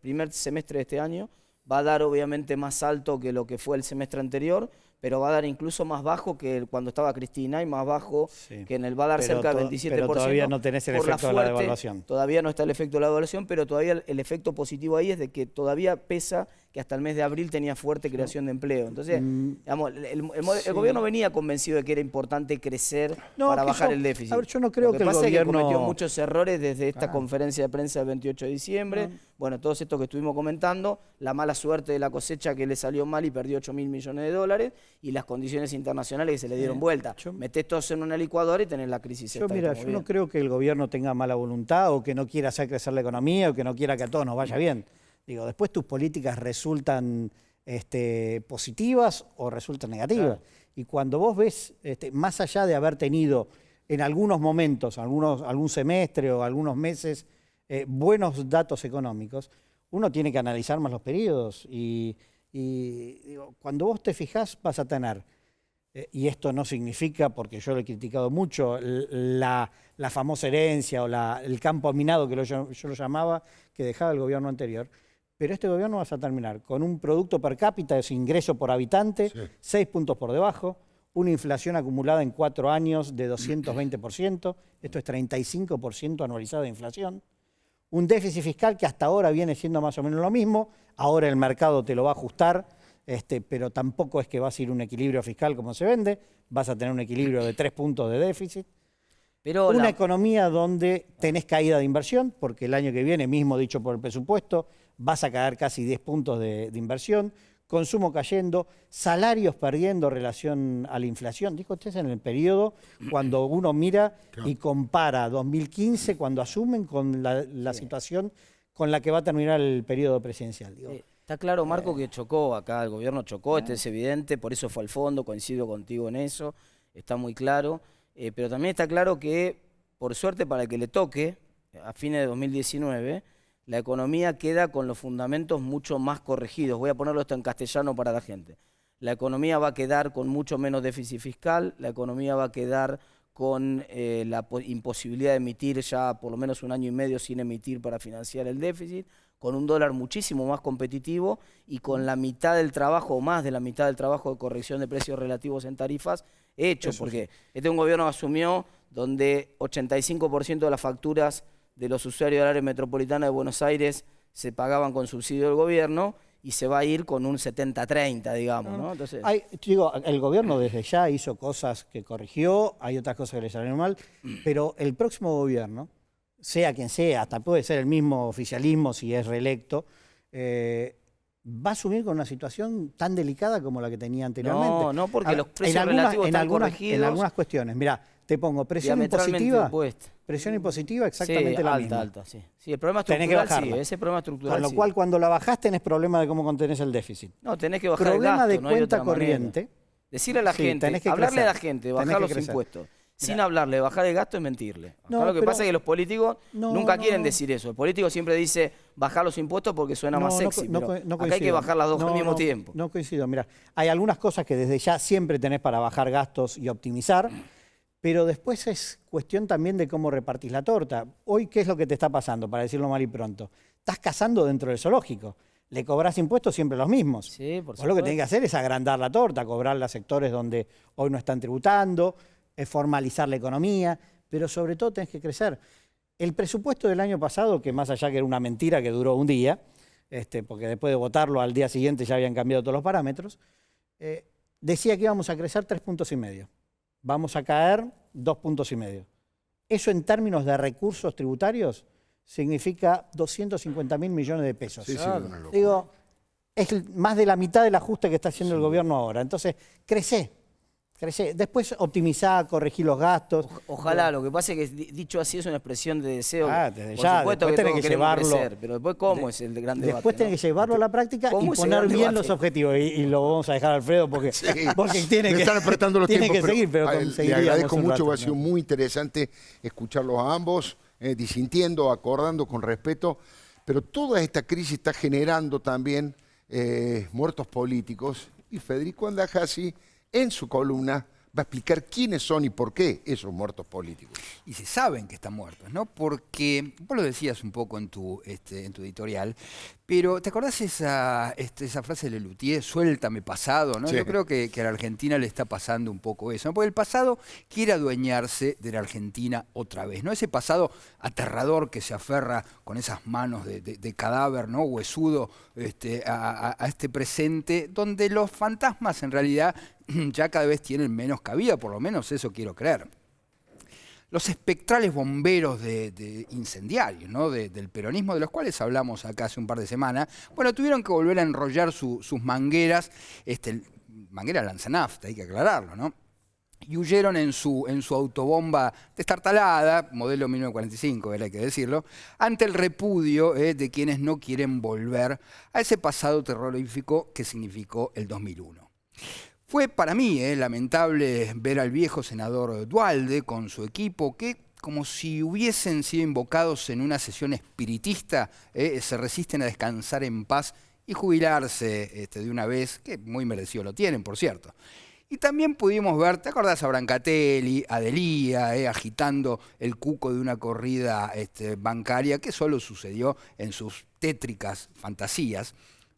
Speaker 7: primer semestre de este año. Va a dar obviamente más alto que lo que fue el semestre anterior, pero va a dar incluso más bajo que cuando estaba Cristina y más bajo que en el va a dar cerca del 27%.
Speaker 6: Pero todavía no tenés el efecto de la devaluación.
Speaker 7: Todavía no está el efecto de la devaluación, pero todavía el efecto positivo ahí es de que todavía pesa que hasta el mes de abril tenía fuerte creación de empleo. Entonces, digamos, el gobierno venía convencido de que era importante crecer para bajar el déficit.
Speaker 6: A ver, yo no creo que el gobierno...
Speaker 7: Lo que pasa es que cometió muchos errores desde esta conferencia de prensa del 28 de diciembre. Bueno, todos estos que estuvimos comentando, la mala suerte de la cosecha que le salió mal y perdió 8.000 millones de dólares, y las condiciones internacionales que se le dieron vuelta. Metés todos en una licuadora y tenés la crisis.
Speaker 6: Yo no creo que el gobierno tenga mala voluntad o que no quiera hacer crecer la economía o que no quiera que a todos nos vaya bien. Digo, después tus políticas resultan positivas o resultan negativas. Y cuando vos ves, más allá de haber tenido en algunos momentos, algún semestre o algunos meses, buenos datos económicos, uno tiene que analizar más los periodos. Y digo, cuando vos te fijás vas a tener, y esto no significa, porque yo lo he criticado mucho, la famosa herencia o el campo minado que yo lo llamaba, que dejaba el gobierno anterior. Pero este gobierno vas a terminar con un producto per cápita, ese ingreso por habitante, 6 puntos por debajo, una inflación acumulada en 4 años de 220%, esto es 35% anualizado de inflación, un déficit fiscal que hasta ahora viene siendo más o menos lo mismo, ahora el mercado te lo va a ajustar, pero tampoco es que vas a ir a un equilibrio fiscal como se vende, vas a tener un equilibrio de 3 puntos de déficit. Pero una economía donde tenés caída de inversión, porque el año que viene, mismo dicho por el presupuesto, vas a caer casi 10 puntos de inversión, consumo cayendo, salarios perdiendo relación a la inflación. Dijo usted en el periodo cuando uno mira y compara 2015, cuando asumen, con la situación con la que va a terminar el periodo presidencial. Digo.
Speaker 7: Está claro, Marco, que chocó acá, el gobierno chocó, es evidente, por eso fue al fondo, coincido contigo en eso, está muy claro. Pero también está claro que, por suerte para el que le toque, a fines de 2019, la economía queda con los fundamentos mucho más corregidos. Voy a ponerlo esto en castellano para la gente. La economía va a quedar con mucho menos déficit fiscal, la economía va a quedar con la imposibilidad de emitir ya por lo menos 1 año y medio sin emitir para financiar el déficit, con un dólar muchísimo más competitivo y con la mitad del trabajo o más de la mitad del trabajo de corrección de precios relativos en tarifas hecho, porque este es un gobierno que asumió donde 85% de las facturas de los usuarios del área metropolitana de Buenos Aires se pagaban con subsidio del gobierno y se va a ir con un 70-30, digamos, ¿no? Entonces,
Speaker 6: el gobierno desde ya hizo cosas que corrigió, hay otras cosas que le salieron mal, pero el próximo gobierno, sea quien sea, hasta puede ser el mismo oficialismo si es reelecto, va a asumir con una situación tan delicada como la que tenía anteriormente.
Speaker 7: No, porque los precios relativos están corregidos.
Speaker 6: En algunas cuestiones, mirá, te pongo presión impositiva. Presión impositiva exactamente la misma.
Speaker 7: Alta, sí. Sí, el problema estructural, ese problema estructural.
Speaker 6: Con lo cual, cuando la bajás, tenés problema de cómo contenés el déficit.
Speaker 7: No, tenés que bajar
Speaker 6: problema
Speaker 7: el gasto,
Speaker 6: de cuenta corriente.
Speaker 7: Decirle a la gente, hablarle a la gente de bajar los impuestos, sin hablarle de bajar el gasto es mentirle. Acá lo que pasa es que los políticos nunca quieren decir eso. El político siempre dice bajar los impuestos porque suena más sexy, pero acá hay que bajar las dos al mismo tiempo.
Speaker 6: No coincido, mira, hay algunas cosas que desde ya siempre tenés para bajar gastos y optimizar, pero después es cuestión también de cómo repartís la torta. Hoy, ¿qué es lo que te está pasando, para decirlo mal y pronto? Estás cazando dentro del zoológico. Le cobrás impuestos siempre los mismos.
Speaker 7: Sí, por
Speaker 6: supuesto. Lo que tenés que hacer es agrandar la torta, cobrarla a sectores donde hoy no están tributando, es formalizar la economía, pero sobre todo tenés que crecer. El presupuesto del año pasado, que más allá que era una mentira que duró un día, porque después de votarlo al día siguiente ya habían cambiado todos los parámetros, decía que íbamos a crecer 3,5 puntos. Vamos a caer 2,5 puntos. Eso en términos de recursos tributarios significa 250.000 millones de pesos.
Speaker 1: Sí, claro.
Speaker 6: Digo, es más de la mitad del ajuste que está haciendo el gobierno ahora. Entonces, crece. Después optimizar, corregir los gastos.
Speaker 7: Ojalá, lo que pasa es que dicho así es una expresión de deseo.
Speaker 6: Desde ya, después tenés que llevarlo.
Speaker 7: Crecer, pero después cómo es el gran debate.
Speaker 6: Después tenés que llevarlo a la práctica y poner bien los objetivos. Y lo vamos a dejar a Alfredo porque tiene que,
Speaker 1: están apretando los tiempos,
Speaker 6: que seguir. Pero
Speaker 1: le agradezco mucho, ha sido muy interesante escucharlos a ambos, disintiendo, acordando con respeto. Pero toda esta crisis está generando también muertos políticos. Y Federico Andajasi, en su columna, va a explicar quiénes son y por qué esos muertos políticos.
Speaker 8: Y se saben que están muertos, ¿no? Porque, vos lo decías un poco en tu editorial, pero ¿te acordás esa frase de Lelutier, suéltame pasado, ¿no? Sí. Yo creo que a la Argentina le está pasando un poco eso, ¿no? Porque el pasado quiere adueñarse de la Argentina otra vez, ¿no? Ese pasado aterrador que se aferra con esas manos de cadáver, ¿no? Huesudo a este presente, donde los fantasmas en realidad ya cada vez tienen menos cabida, por lo menos eso quiero creer. Los espectrales bomberos de incendiarios, ¿no? del peronismo, de los cuales hablamos acá hace un par de semanas, bueno, tuvieron que volver a enrollar sus mangueras, manguera lanzanafta, hay que aclararlo, ¿no? Y huyeron en su autobomba destartalada, modelo 1945, hay que decirlo, ante el repudio de quienes no quieren volver a ese pasado terrorífico que significó el 2001. Fue para mí lamentable ver al viejo senador Duhalde con su equipo que, como si hubiesen sido invocados en una sesión espiritista, se resisten a descansar en paz y jubilarse de una vez, que muy merecido lo tienen, por cierto. Y también pudimos ver, ¿te acordás a Brancatelli, a Delía, agitando el cuco de una corrida bancaria que solo sucedió en sus tétricas fantasías?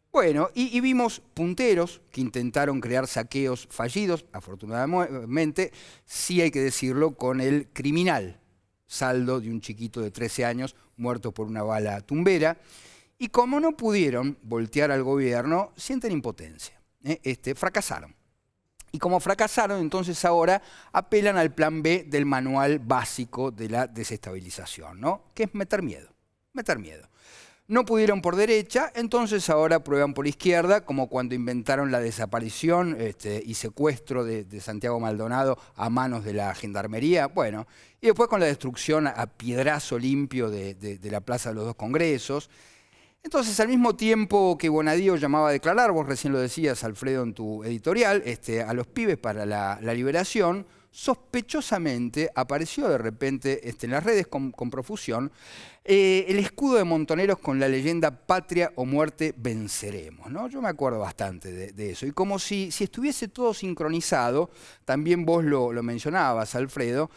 Speaker 8: Bueno, y vimos punteros que intentaron crear saqueos fallidos, afortunadamente, sí hay que decirlo, con el criminal saldo de un chiquito de 13 años muerto por una bala tumbera. Y como no pudieron voltear al gobierno, sienten impotencia. Fracasaron. Y como fracasaron, entonces ahora apelan al plan B del manual básico de la desestabilización, ¿no? Que es meter miedo. Meter miedo. No pudieron por derecha, entonces ahora prueban por izquierda, como cuando inventaron la desaparición y secuestro de Santiago Maldonado a manos de la Gendarmería. Bueno, y después con la destrucción a piedrazo limpio de la Plaza de los Dos Congresos. Entonces, al mismo tiempo que Bonadío llamaba a declarar, vos recién lo decías, Alfredo, en tu editorial, a los pibes para la liberación, sospechosamente apareció de repente en las redes con profusión el escudo de Montoneros con la leyenda Patria o muerte venceremos, ¿no? Yo me acuerdo bastante de eso. Y como si estuviese todo sincronizado, también vos lo mencionabas, Alfredo,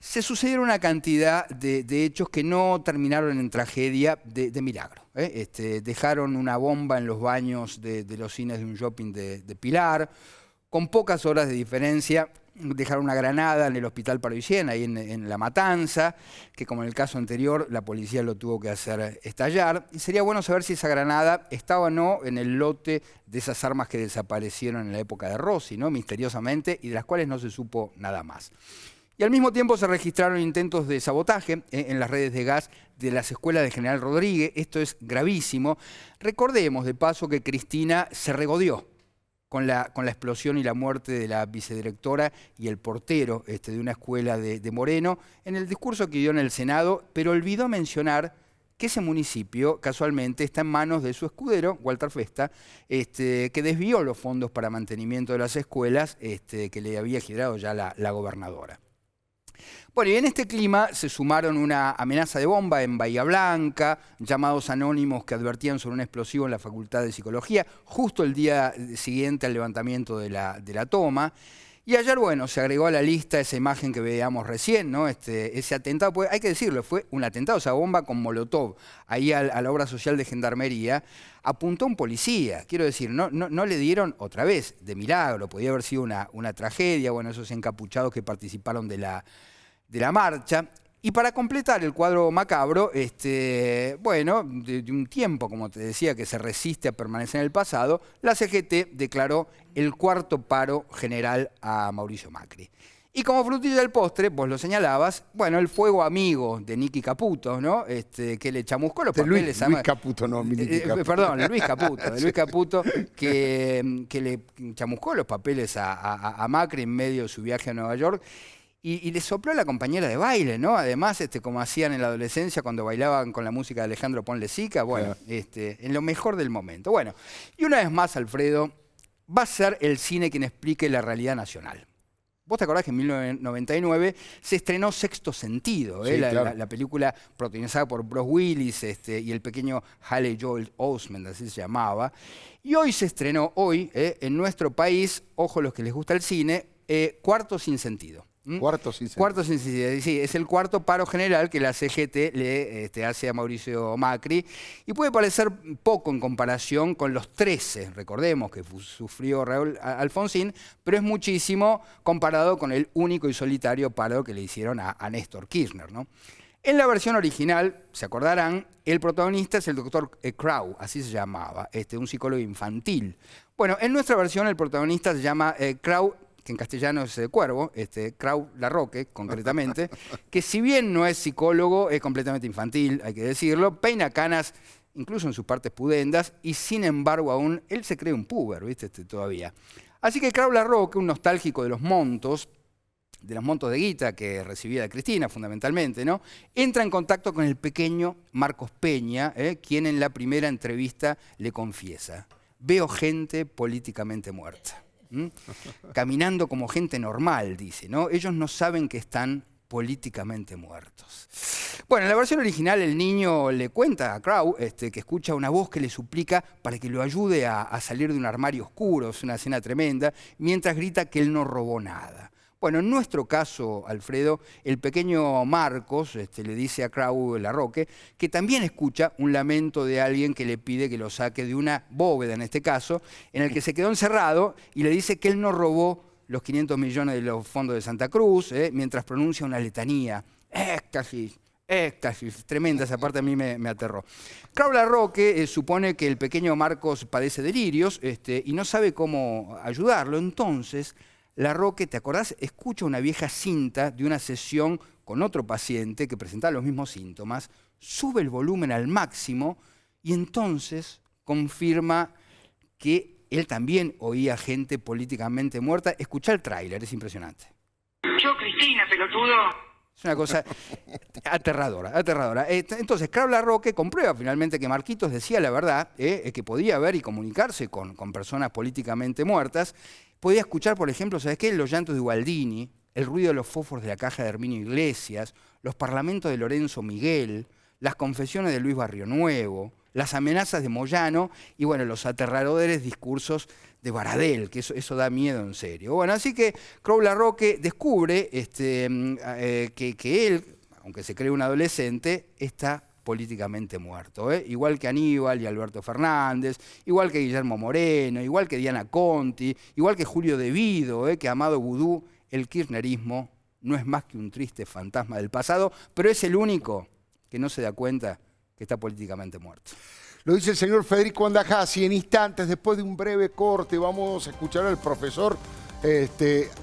Speaker 8: se sucedieron una cantidad de hechos que no terminaron en tragedia de milagro. Dejaron una bomba en los baños de los cines de un shopping de Pilar, con pocas horas de diferencia. Dejaron una granada en el Hospital Parisien, ahí en La Matanza, que como en el caso anterior, la policía lo tuvo que hacer estallar. Y sería bueno saber si esa granada estaba o no en el lote de esas armas que desaparecieron en la época de Rossi, ¿no? Misteriosamente, y de las cuales no se supo nada más. Y al mismo tiempo se registraron intentos de sabotaje en las redes de gas de las escuelas de General Rodríguez. Esto es gravísimo. Recordemos, de paso, que Cristina se regodeó con la explosión y la muerte de la vicedirectora y el portero de una escuela de Moreno, en el discurso que dio en el Senado, pero olvidó mencionar que ese municipio casualmente está en manos de su escudero, Walter Festa, que desvió los fondos para mantenimiento de las escuelas que le había generado ya la gobernadora. Bueno, y en este clima se sumaron una amenaza de bomba en Bahía Blanca, llamados anónimos que advertían sobre un explosivo en la Facultad de Psicología, justo el día siguiente al levantamiento de la toma. Y ayer, bueno, se agregó a la lista esa imagen que veíamos recién, ¿no? Ese atentado, pues hay que decirlo, fue un atentado, esa bomba con molotov, ahí a la obra social de Gendarmería, apuntó a un policía. Quiero decir, no le dieron otra vez de milagro, podía haber sido una tragedia, bueno, esos encapuchados que participaron de la marcha. Y para completar el cuadro macabro, bueno, de un tiempo, como te decía, que se resiste a permanecer en el pasado, la CGT declaró el cuarto paro general a Mauricio Macri. Y como frutilla del postre, vos lo señalabas, bueno, el fuego amigo de Nicky Caputo, ¿no? Que le chamuscó los papeles a...
Speaker 1: Luis Caputo, no, Nicky Caputo.
Speaker 8: Perdón, Luis Caputo, que le chamuscó los papeles a Macri en medio de su viaje a Nueva York. Y le sopló a la compañera de baile, ¿no? Además, como hacían en la adolescencia cuando bailaban con la música de Alejandro Ponle Sica, bueno, en lo mejor del momento. Bueno, y una vez más, Alfredo, va a ser el cine quien explique la realidad nacional. Vos te acordás que en 1999 se estrenó Sexto Sentido,
Speaker 1: sí, claro.
Speaker 8: la película protagonizada por Bruce Willis y el pequeño Haley Joel Osment, así se llamaba. Y hoy se estrenó, en nuestro país, ojo los que les gusta el cine, Cuarto Sin Sentido.
Speaker 1: Cuarto sin sentido.
Speaker 8: Cuarto sin sentido. Sí, es el cuarto paro general que la CGT le hace a Mauricio Macri. Y puede parecer poco en comparación con los 13, recordemos, que sufrió Raúl Alfonsín, pero es muchísimo comparado con el único y solitario paro que le hicieron a Néstor Kirchner, ¿no? En la versión original, se acordarán, el protagonista es el doctor Crow, así se llamaba, un psicólogo infantil. Bueno, en nuestra versión el protagonista se llama Crow, que en castellano es Cuervo, Crow Larroque, concretamente, que si bien no es psicólogo, es completamente infantil, hay que decirlo, peina canas, incluso en sus partes pudendas, y sin embargo aún él se cree un puber, ¿viste? Todavía. Así que Crow Larroque, un nostálgico de los montos de guita que recibía de Cristina, fundamentalmente, ¿no? Entra en contacto con el pequeño Marcos Peña, quien en la primera entrevista le confiesa: veo gente políticamente muerta. Caminando como gente normal, dice, ¿no? Ellos no saben que están políticamente muertos. Bueno, en la versión original el niño le cuenta a Crow que escucha una voz que le suplica para que lo ayude a salir de un armario oscuro, es una escena tremenda, mientras grita que él no robó nada. Bueno, en nuestro caso, Alfredo, el pequeño Marcos le dice a Crow Larroque que también escucha un lamento de alguien que le pide que lo saque de una bóveda, en este caso, en el que se quedó encerrado, y le dice que él no robó los 500 millones de los fondos de Santa Cruz, mientras pronuncia una letanía. Éxtasis, tremenda, esa parte a mí me aterró. Crow Larroque supone que el pequeño Marcos padece delirios y no sabe cómo ayudarlo, entonces Larroque, ¿te acordás? Escucha una vieja cinta de una sesión con otro paciente que presentaba los mismos síntomas, sube el volumen al máximo y entonces confirma que él también oía gente políticamente muerta. Escuchá el tráiler, es impresionante.
Speaker 9: Yo, Cristina, pelotudo.
Speaker 8: Es una cosa aterradora, aterradora. Entonces, Crow Larroque comprueba finalmente que Marquitos decía la verdad, que podía ver y comunicarse con personas políticamente muertas. Podía escuchar, por ejemplo, ¿sabes qué? Los llantos de Gualdini, el ruido de los fósforos de la caja de Herminio Iglesias, los parlamentos de Lorenzo Miguel, las confesiones de Luis Barrionuevo, las amenazas de Moyano y, bueno, los aterradores discursos de Baradel, que eso da miedo en serio. Bueno, así que Crow Larroque descubre que él, aunque se cree un adolescente, está políticamente muerto, igual que Aníbal y Alberto Fernández, igual que Guillermo Moreno, igual que Diana Conti, igual que Julio De Vido, que Amado Vudú. El kirchnerismo no es más que un triste fantasma del pasado, pero es el único que no se da cuenta que está políticamente muerto.
Speaker 1: Lo dice el señor Federico Andajasi. En instantes, después de un breve corte, vamos a escuchar al profesor,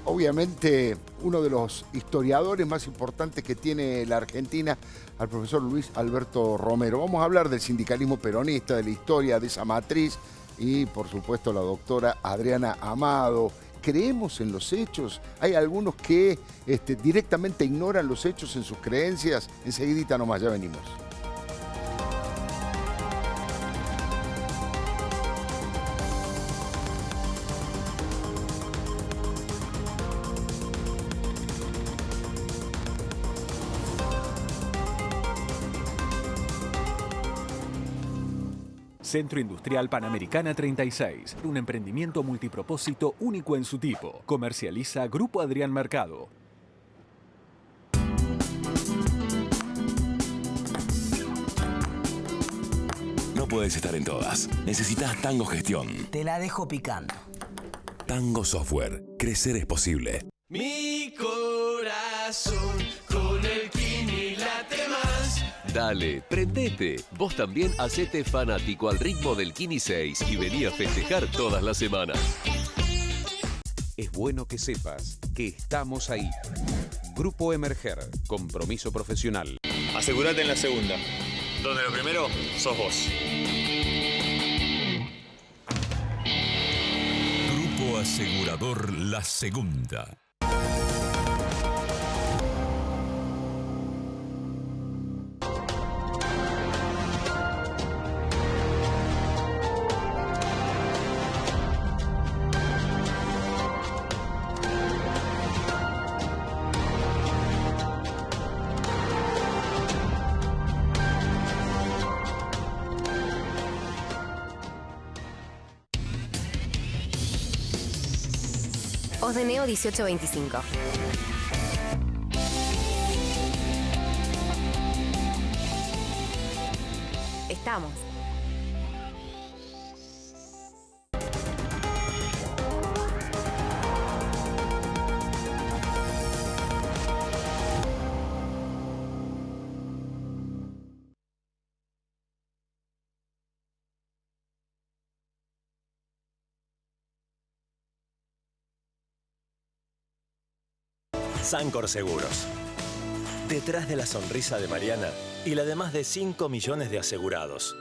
Speaker 1: obviamente uno de los historiadores más importantes que tiene la Argentina, al profesor Luis Alberto Romero. Vamos a hablar del sindicalismo peronista, de la historia de esa matriz y, por supuesto, la doctora Adriana Amado. ¿Creemos en los hechos? Hay algunos que directamente ignoran los hechos en sus creencias. Enseguidita nomás, ya venimos.
Speaker 10: Centro Industrial Panamericana 36, un emprendimiento multipropósito único en su tipo. Comercializa Grupo Adrián Mercado.
Speaker 11: No puedes estar en todas. Necesitas Tango Gestión.
Speaker 12: Te la dejo picando.
Speaker 11: Tango Software. Crecer es posible.
Speaker 13: Mi corazón con el Kini late más.
Speaker 14: Dale, prendete. Vos también hacete fanático al ritmo del Kini 6 y vení a festejar todas las semanas.
Speaker 15: Es bueno que sepas que estamos ahí. Grupo Emerger. Compromiso profesional.
Speaker 16: Asegúrate en la segunda, donde lo primero sos vos.
Speaker 11: Grupo Asegurador La Segunda.
Speaker 17: Osdeneo 1825. Estamos.
Speaker 18: Sancor Seguros. Detrás de la sonrisa de Mariana y la de más de 5 millones de asegurados.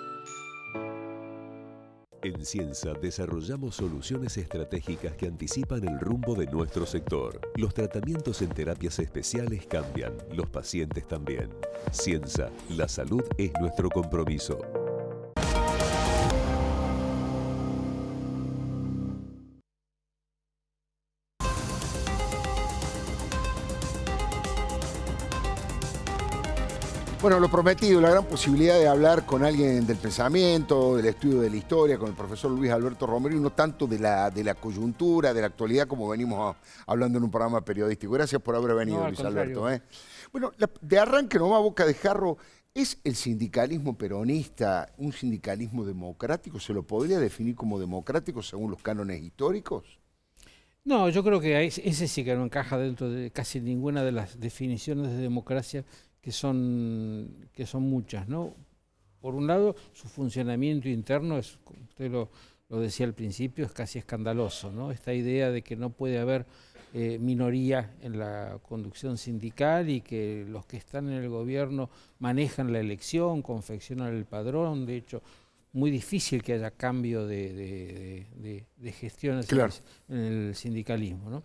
Speaker 14: En Ciensa desarrollamos soluciones estratégicas que anticipan el rumbo de nuestro sector. Los tratamientos en terapias especiales cambian, los pacientes también. Ciensa, la salud es nuestro compromiso.
Speaker 1: Bueno, lo prometido, la gran posibilidad de hablar con alguien del pensamiento, del estudio de la historia, con el profesor Luis Alberto Romero, y no tanto de la coyuntura, de la actualidad, como venimos hablando en un programa periodístico. Gracias por haber venido, Luis Alberto. Bueno, de arranque nomás, boca de jarro, ¿es el sindicalismo peronista un sindicalismo democrático? ¿Se lo podría definir como democrático según los cánones históricos?
Speaker 19: No, yo creo que ese sí que no encaja dentro de casi ninguna de las definiciones de democracia que son muchas, ¿no? Por un lado, su funcionamiento interno es, como usted lo decía al principio, es casi escandaloso, ¿no? Esta idea de que no puede haber minoría en la conducción sindical y que los que están en el gobierno manejan la elección, confeccionan el padrón. De hecho, muy difícil que haya cambio de gestiones en el sindicalismo, ¿no?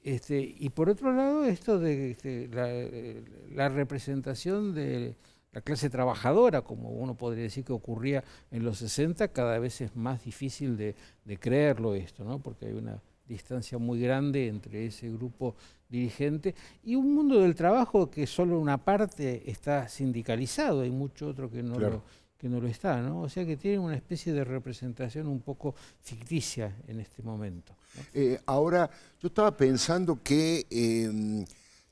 Speaker 19: Y por otro lado, esto de la representación de la clase trabajadora, como uno podría decir que ocurría en los 60, cada vez es más difícil de creerlo esto, ¿no? Porque hay una distancia muy grande entre ese grupo dirigente y un mundo del trabajo que solo una parte está sindicalizado, hay mucho otro que no lo está, ¿no? O sea que tiene una especie de representación un poco ficticia en este momento, ¿no?
Speaker 1: Ahora, yo estaba pensando que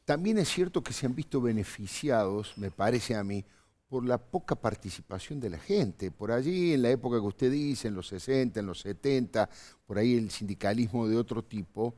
Speaker 1: también es cierto que se han visto beneficiados, me parece a mí, por la poca participación de la gente. Por allí, en la época que usted dice, en los 60, en los 70, por ahí el sindicalismo de otro tipo.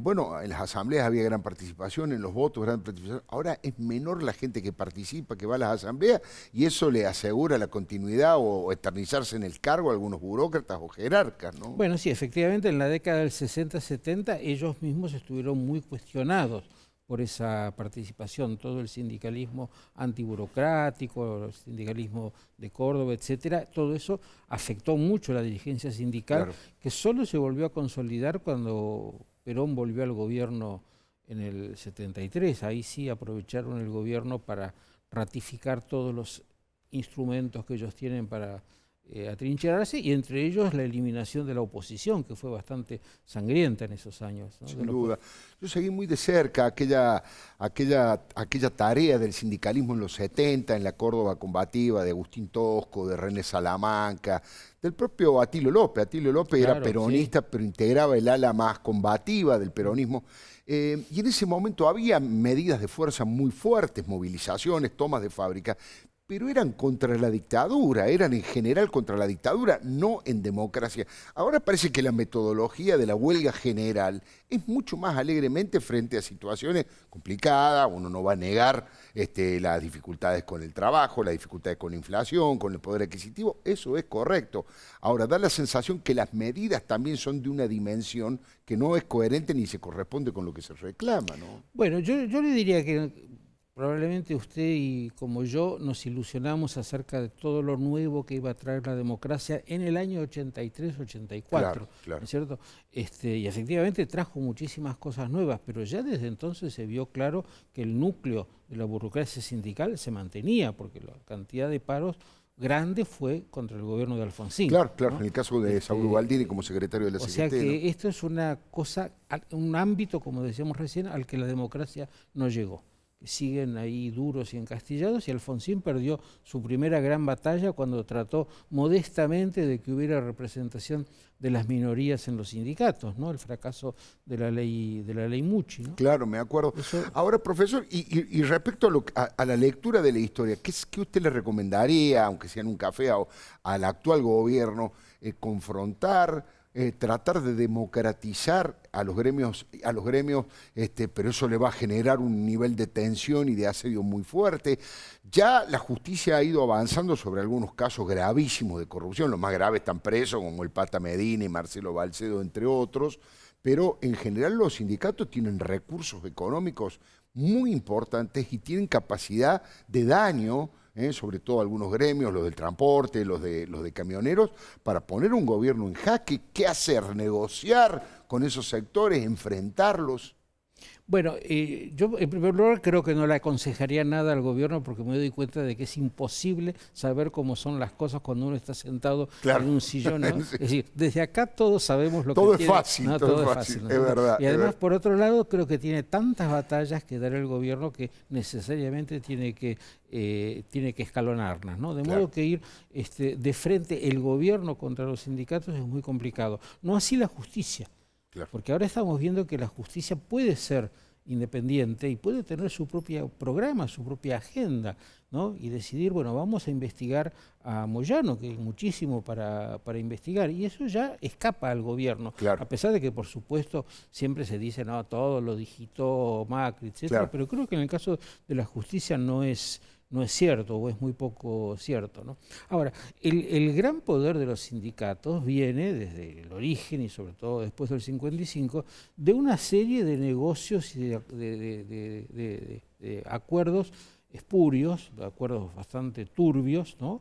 Speaker 1: Bueno, en las asambleas había gran participación, en los votos gran participación. Ahora es menor la gente que participa, que va a las asambleas, y eso le asegura la continuidad o eternizarse en el cargo a algunos burócratas o jerarcas, ¿no?
Speaker 19: Bueno, sí, efectivamente, en la década del 60-70 ellos mismos estuvieron muy cuestionados por esa participación, todo el sindicalismo antiburocrático, el sindicalismo de Córdoba, etcétera, todo eso afectó mucho a la dirigencia sindical, que solo se volvió a consolidar cuando Perón volvió al gobierno en el 73. Ahí sí aprovecharon el gobierno para ratificar todos los instrumentos que ellos tienen para atrincherarse, y entre ellos la eliminación de la oposición, que fue bastante sangrienta en esos años, ¿no?
Speaker 1: Sin duda. Yo seguí muy de cerca aquella tarea del sindicalismo en los 70, en la Córdoba combativa, de Agustín Tosco, de René Salamanca, del propio Atilio López. Atilio López
Speaker 19: Claro,
Speaker 1: era peronista, pero integraba el ala más combativa del peronismo. Y en ese momento había medidas de fuerza muy fuertes, movilizaciones, tomas de fábrica, pero eran contra la dictadura, eran en general contra la dictadura, no en democracia. Ahora parece que la metodología de la huelga general es mucho más alegremente frente a situaciones complicadas. Uno no va a negar las dificultades con el trabajo, las dificultades con la inflación, con el poder adquisitivo, eso es correcto. Ahora, da la sensación que las medidas también son de una dimensión que no es coherente ni se corresponde con lo que se reclama, ¿no?
Speaker 19: Bueno, yo le diría que probablemente usted y como yo nos ilusionamos acerca de todo lo nuevo que iba a traer la democracia en el año 83-84,
Speaker 1: Claro.
Speaker 19: ¿no es cierto? Y efectivamente trajo muchísimas cosas nuevas, pero ya desde entonces se vio claro que el núcleo de la burocracia sindical se mantenía, porque la cantidad de paros grande fue contra el gobierno de Alfonsín.
Speaker 1: Claro, claro,
Speaker 19: ¿no?
Speaker 1: en el caso de Saúl Baldini como secretario de la CGT.
Speaker 19: O sea que esto es una cosa, un ámbito, como decíamos recién, al que la democracia no llegó. Siguen ahí duros y encastillados, y Alfonsín perdió su primera gran batalla cuando trató modestamente de que hubiera representación de las minorías en los sindicatos, ¿no? El fracaso de la ley Mucci, ¿no?
Speaker 1: Claro, me acuerdo. Ahora, profesor, y respecto a la lectura de la historia, ¿qué usted le recomendaría, aunque sea en un café, al actual gobierno, confrontar, tratar de democratizar a los gremios, pero eso le va a generar un nivel de tensión y de asedio muy fuerte? Ya la justicia ha ido avanzando sobre algunos casos gravísimos de corrupción, los más graves están presos, como el Pata Medina y Marcelo Balcedo, entre otros, pero en general los sindicatos tienen recursos económicos muy importantes y tienen capacidad de daño, sobre todo algunos gremios, los del transporte, los de camioneros, para poner un gobierno en jaque. ¿Qué hacer? ¿Negociar con esos sectores? ¿Enfrentarlos?
Speaker 19: Bueno, yo en primer lugar creo que no le aconsejaría nada al gobierno, porque me doy cuenta de que es imposible saber cómo son las cosas cuando uno está sentado en un sillón, ¿no? Sí. Es decir, desde acá todos sabemos lo
Speaker 1: todo
Speaker 19: que
Speaker 1: es fácil,
Speaker 19: ¿no?
Speaker 1: todo es fácil,
Speaker 19: ¿no?
Speaker 1: es verdad.
Speaker 19: Y además, por otro lado, creo que tiene tantas batallas que dar el gobierno que necesariamente tiene que escalonarlas, ¿no? De modo que ir de frente el gobierno contra los sindicatos es muy complicado. No así la justicia. Claro. Porque ahora estamos viendo que la justicia puede ser independiente y puede tener su propio programa, su propia agenda, ¿no? Y decidir, bueno, vamos a investigar a Moyano, que hay muchísimo para investigar, y eso ya escapa al gobierno, a pesar de que, por supuesto, siempre se dice, no, todo lo digitó Macri, etcétera, pero creo que en el caso de la justicia no es cierto, o es muy poco cierto, ¿no? Ahora, el gran poder de los sindicatos viene desde el origen y sobre todo después del 55 de una serie de negocios y de acuerdos espurios, de acuerdos bastante turbios, ¿no?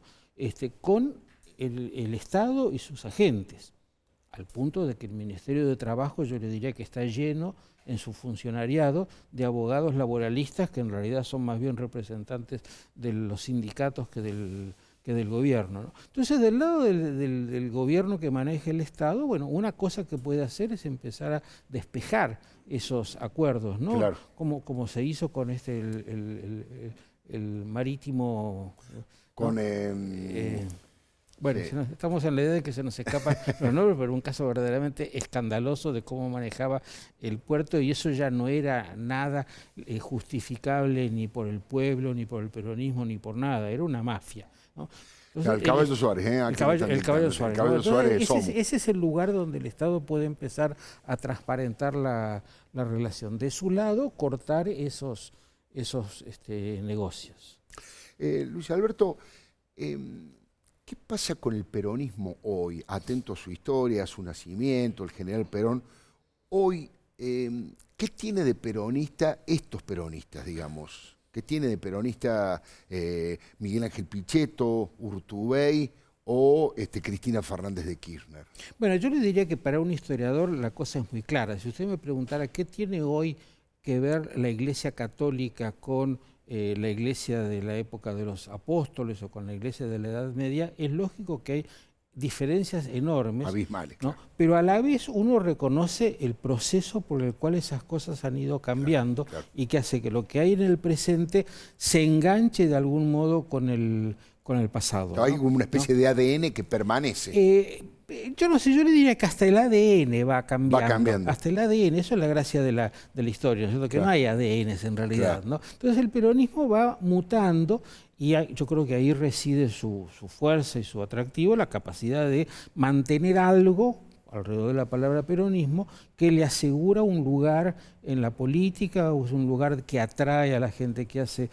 Speaker 19: Con el Estado y sus agentes, al punto de que el Ministerio de Trabajo, yo le diría que está lleno en su funcionariado de abogados laboralistas que en realidad son más bien representantes de los sindicatos que del gobierno, ¿no? Entonces, del lado del gobierno que maneja el Estado, bueno, una cosa que puede hacer es empezar a despejar esos acuerdos, ¿no? Claro. Como se hizo con el marítimo...
Speaker 1: Con...
Speaker 19: Bueno, estamos en la idea de que se nos escapan los nombres, pero un caso verdaderamente escandaloso de cómo manejaba el puerto, y eso ya no era nada justificable ni por el pueblo, ni por el peronismo, ni por nada, era una mafia, ¿no? Entonces,
Speaker 1: el Caballo Suárez,
Speaker 19: el Caballo Suárez.
Speaker 1: El Caballo Suárez
Speaker 19: ese es el lugar donde el Estado puede empezar a transparentar la relación. De su lado, cortar esos negocios.
Speaker 1: Luis Alberto, ¿qué pasa con el peronismo hoy? Atento a su historia, a su nacimiento, el general Perón. Hoy, ¿qué tiene de peronista estos peronistas, digamos? ¿Qué tiene de peronista Miguel Ángel Pichetto, Urtubey o Cristina Fernández de Kirchner?
Speaker 19: Bueno, yo le diría que para un historiador la cosa es muy clara. Si usted me preguntara qué tiene hoy que ver la Iglesia Católica con la iglesia de la época de los apóstoles o con la iglesia de la Edad Media, es lógico que hay diferencias enormes,
Speaker 1: abismales,
Speaker 19: ¿no? Pero a la vez uno reconoce el proceso por el cual esas cosas han ido cambiando, y que hace que lo que hay en el presente se enganche de algún modo con el con el pasado.
Speaker 1: Hay una especie de ADN que permanece.
Speaker 19: Yo no sé, yo le diría que hasta el ADN va cambiando.
Speaker 1: Va cambiando.
Speaker 19: Hasta el ADN, eso es la gracia de la historia, ¿no es cierto? Que no hay ADNs en realidad, ¿no? Entonces el peronismo va mutando y yo creo que ahí reside su fuerza y su atractivo, la capacidad de mantener algo alrededor de la palabra peronismo que le asegura un lugar en la política, o es un lugar que atrae a la gente que hace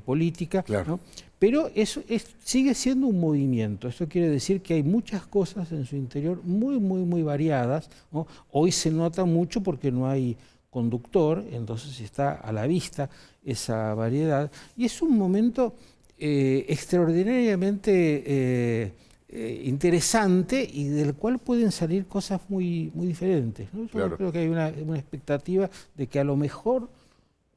Speaker 19: política, ¿no? Pero eso sigue siendo un movimiento. Esto quiere decir que hay muchas cosas en su interior muy variadas, ¿no? Hoy se nota mucho porque no hay conductor, entonces está a la vista esa variedad. Y es un momento extraordinariamente interesante y del cual pueden salir cosas muy diferentes, ¿no? Yo creo que hay una expectativa de que a lo mejor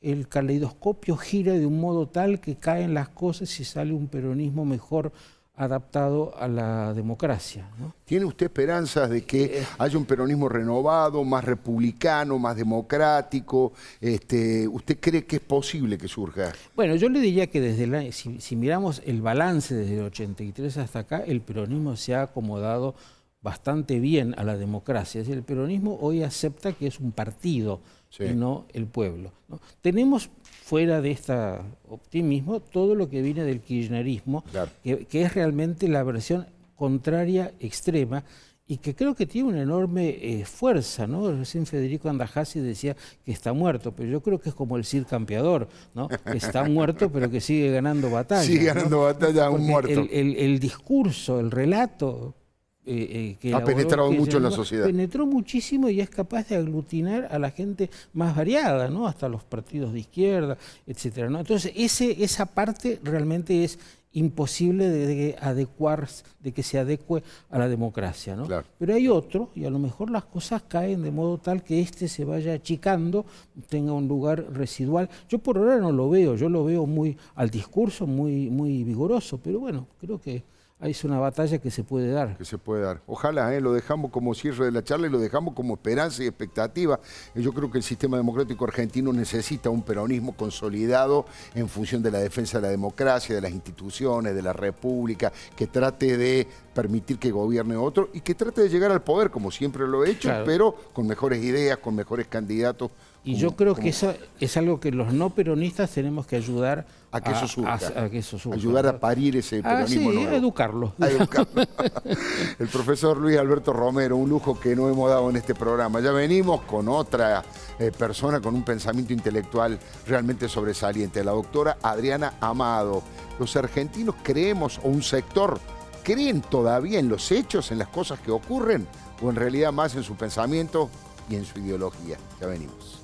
Speaker 19: el caleidoscopio gira de un modo tal que caen las cosas y sale un peronismo mejor adaptado a la democracia, ¿no?
Speaker 1: ¿Tiene usted esperanzas de que haya un peronismo renovado, más republicano, más democrático? ¿Usted cree que es posible que surja?
Speaker 19: Bueno, yo le diría que si miramos el balance desde el 83 hasta acá, el peronismo se ha acomodado bastante bien a la democracia. Es decir, el peronismo hoy acepta que es un partido y no el pueblo, ¿no? Tenemos fuera de este optimismo todo lo que viene del kirchnerismo, que es realmente la versión contraria extrema y que creo que tiene una enorme fuerza, ¿no? Recién Federico Andajasi decía que está muerto, pero yo creo que es como el Cid Campeador, ¿no? Que está muerto pero que sigue ganando batallas.
Speaker 1: Sigue ganando batallas aún muerto.
Speaker 19: El discurso, el relato que
Speaker 1: ha penetrado mucho en la sociedad.
Speaker 19: Penetró muchísimo y es capaz de aglutinar a la gente más variada, ¿no? Hasta los partidos de izquierda, etcétera, ¿no? Entonces, esa parte realmente es imposible de que se adecue a la democracia, ¿no? Pero hay otro, y a lo mejor las cosas caen de modo tal que se vaya achicando, tenga un lugar residual. Yo por ahora no lo veo, yo lo veo muy al discurso, muy vigoroso, pero bueno, creo que es una batalla que se puede dar.
Speaker 1: Que se puede dar. Ojalá, lo dejamos como cierre de la charla y lo dejamos como esperanza y expectativa. Yo creo que el sistema democrático argentino necesita un peronismo consolidado en función de la defensa de la democracia, de las instituciones, de la república, que trate de permitir que gobierne otro y que trate de llegar al poder, como siempre lo he hecho, pero con mejores ideas, con mejores candidatos.
Speaker 19: Y yo creo que eso es algo que los no peronistas tenemos que ayudar
Speaker 1: a que eso surja.
Speaker 19: A que eso surja,
Speaker 1: ayudar a parir ese peronismo nuevo.
Speaker 19: A educarlo.
Speaker 1: El profesor Luis Alberto Romero, un lujo que no hemos dado en este programa. Ya venimos con otra persona con un pensamiento intelectual realmente sobresaliente, la doctora Adriana Amado. Los argentinos creemos, o un sector, ¿creen todavía en los hechos, en las cosas que ocurren? ¿O en realidad más en su pensamiento y en su ideología? Ya venimos.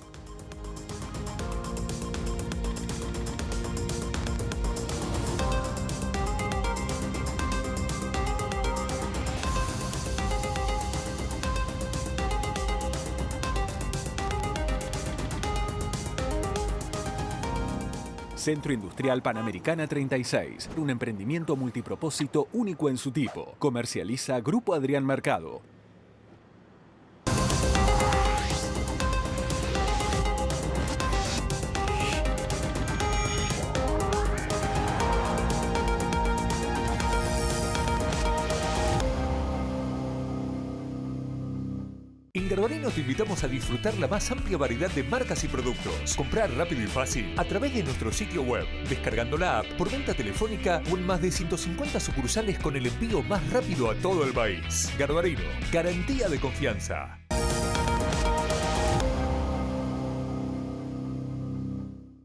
Speaker 10: Centro Industrial Panamericana 36, un emprendimiento multipropósito único en su tipo. Comercializa Grupo Adrián Mercado.
Speaker 12: En Garbarino te invitamos a disfrutar la más amplia variedad de marcas y productos. Comprar rápido y fácil a través de nuestro sitio web, descargando la app, por venta telefónica o en más de 150 sucursales con el envío más rápido a todo el país. Garbarino, garantía de confianza.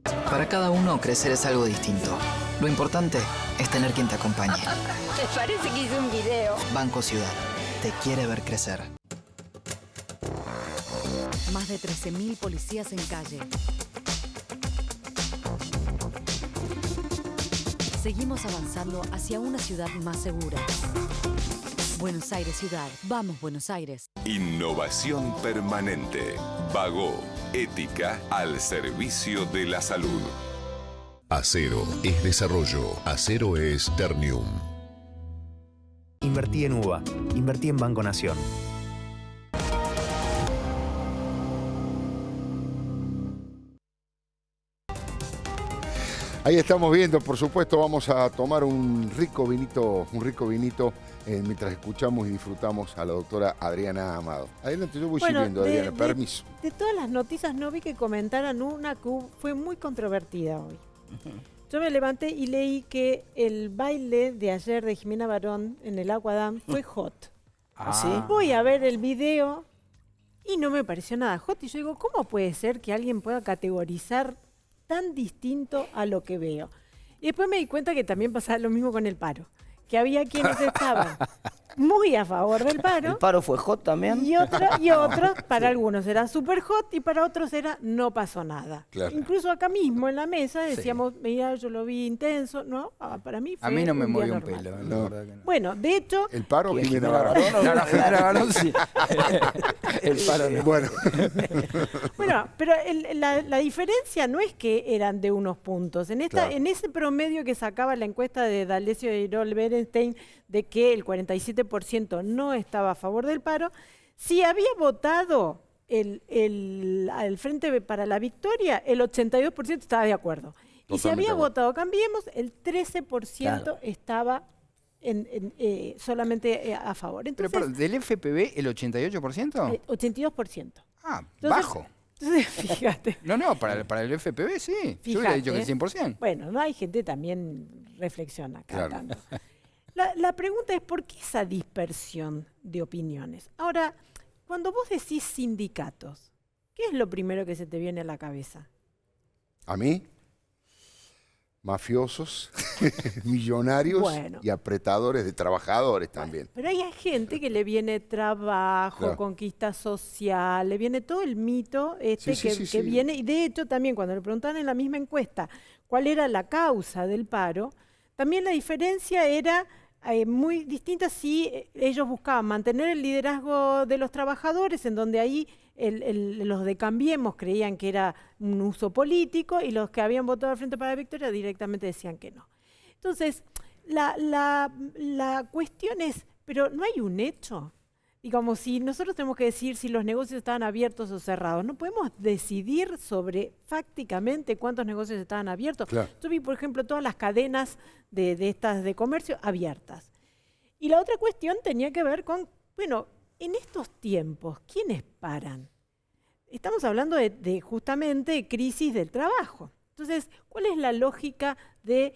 Speaker 20: Para cada uno, crecer es algo distinto. Lo importante es tener quien te acompañe.
Speaker 5: ¿Te parece que hice un video?
Speaker 20: Banco Ciudad, te quiere ver crecer.
Speaker 21: Más de 13.000 policías en calle. Seguimos avanzando hacia una ciudad más segura. Buenos Aires Ciudad. Vamos, Buenos Aires.
Speaker 11: Innovación permanente. Vago. Ética al servicio de la salud.
Speaker 14: Acero es desarrollo. Acero es Ternium.
Speaker 22: Invertí en UBA. Invertí en Banco Nación.
Speaker 1: Ahí estamos viendo, por supuesto, vamos a tomar un rico vinito mientras escuchamos y disfrutamos a la doctora Adriana Amado. Adelante, yo voy siguiendo, Adriana, permiso.
Speaker 2: De todas las noticias no vi que comentaran una que fue muy controvertida hoy. Yo me levanté y leí que el baile de ayer de Jimena Barón en el Aquadam fue hot.
Speaker 7: ¿Sí?
Speaker 2: Voy a ver el video y no me pareció nada hot. Y yo digo, ¿cómo puede ser que alguien pueda categorizar tan distinto a lo que veo? Y después me di cuenta que también pasaba lo mismo con el paro. Que había quienes estaban muy a favor del paro.
Speaker 7: ¿El paro fue hot también?
Speaker 2: Y otros, para algunos era super hot y para otros era no pasó nada.
Speaker 1: Claro.
Speaker 2: Incluso acá mismo en la mesa decíamos, mira, yo lo vi intenso. No, para mí fue
Speaker 8: A mí no me
Speaker 2: un día
Speaker 8: movió un
Speaker 2: normal.
Speaker 8: pelo,
Speaker 1: No.
Speaker 8: la verdad que no.
Speaker 2: Bueno, de hecho...
Speaker 1: ¿El paro o Jimena Barón?
Speaker 8: No, la Jimena Barón sí.
Speaker 7: El paro no.
Speaker 1: Bueno.
Speaker 2: Bueno, pero la diferencia no es que eran de unos puntos. En ese promedio que sacaba la encuesta de D'Alessio y Irol Berenstein de que el 47% no estaba a favor del paro, si había votado al Frente para la Victoria, el 82% estaba de acuerdo. Y si había votado Cambiemos, el 13% estaba solamente a favor. Entonces,
Speaker 8: Pero del FPV, ¿el 88%?
Speaker 2: 82%.
Speaker 8: Ah,
Speaker 2: Entonces,
Speaker 8: bajo.
Speaker 2: Entonces, fíjate.
Speaker 8: No, para el FPV sí. Yo hubiera dicho que el 100%.
Speaker 2: Bueno, no hay gente también reflexiona acá
Speaker 8: Claro.
Speaker 2: tanto. La pregunta es, ¿por qué esa dispersión de opiniones? Ahora, cuando vos decís sindicatos, ¿qué es lo primero que se te viene a la cabeza?
Speaker 1: ¿A mí? Mafiosos, millonarios y apretadores de trabajadores también.
Speaker 2: Pero hay gente que le viene trabajo, conquista social, le viene todo el mito que viene. Y de hecho también cuando le preguntaban en la misma encuesta cuál era la causa del paro, también la diferencia era muy distinta si ellos buscaban mantener el liderazgo de los trabajadores, en donde ahí los de Cambiemos creían que era un uso político y los que habían votado al Frente para la Victoria directamente decían que no. Entonces, la cuestión es, pero no hay un hecho. Digamos, si nosotros tenemos que decir si los negocios estaban abiertos o cerrados, no podemos decidir sobre fácticamente cuántos negocios estaban abiertos.
Speaker 1: Claro.
Speaker 2: Yo vi, por ejemplo, todas las cadenas de estas de comercio abiertas. Y la otra cuestión tenía que ver con, bueno, en estos tiempos, ¿quiénes paran? Estamos hablando de justamente crisis del trabajo. Entonces, ¿cuál es la lógica de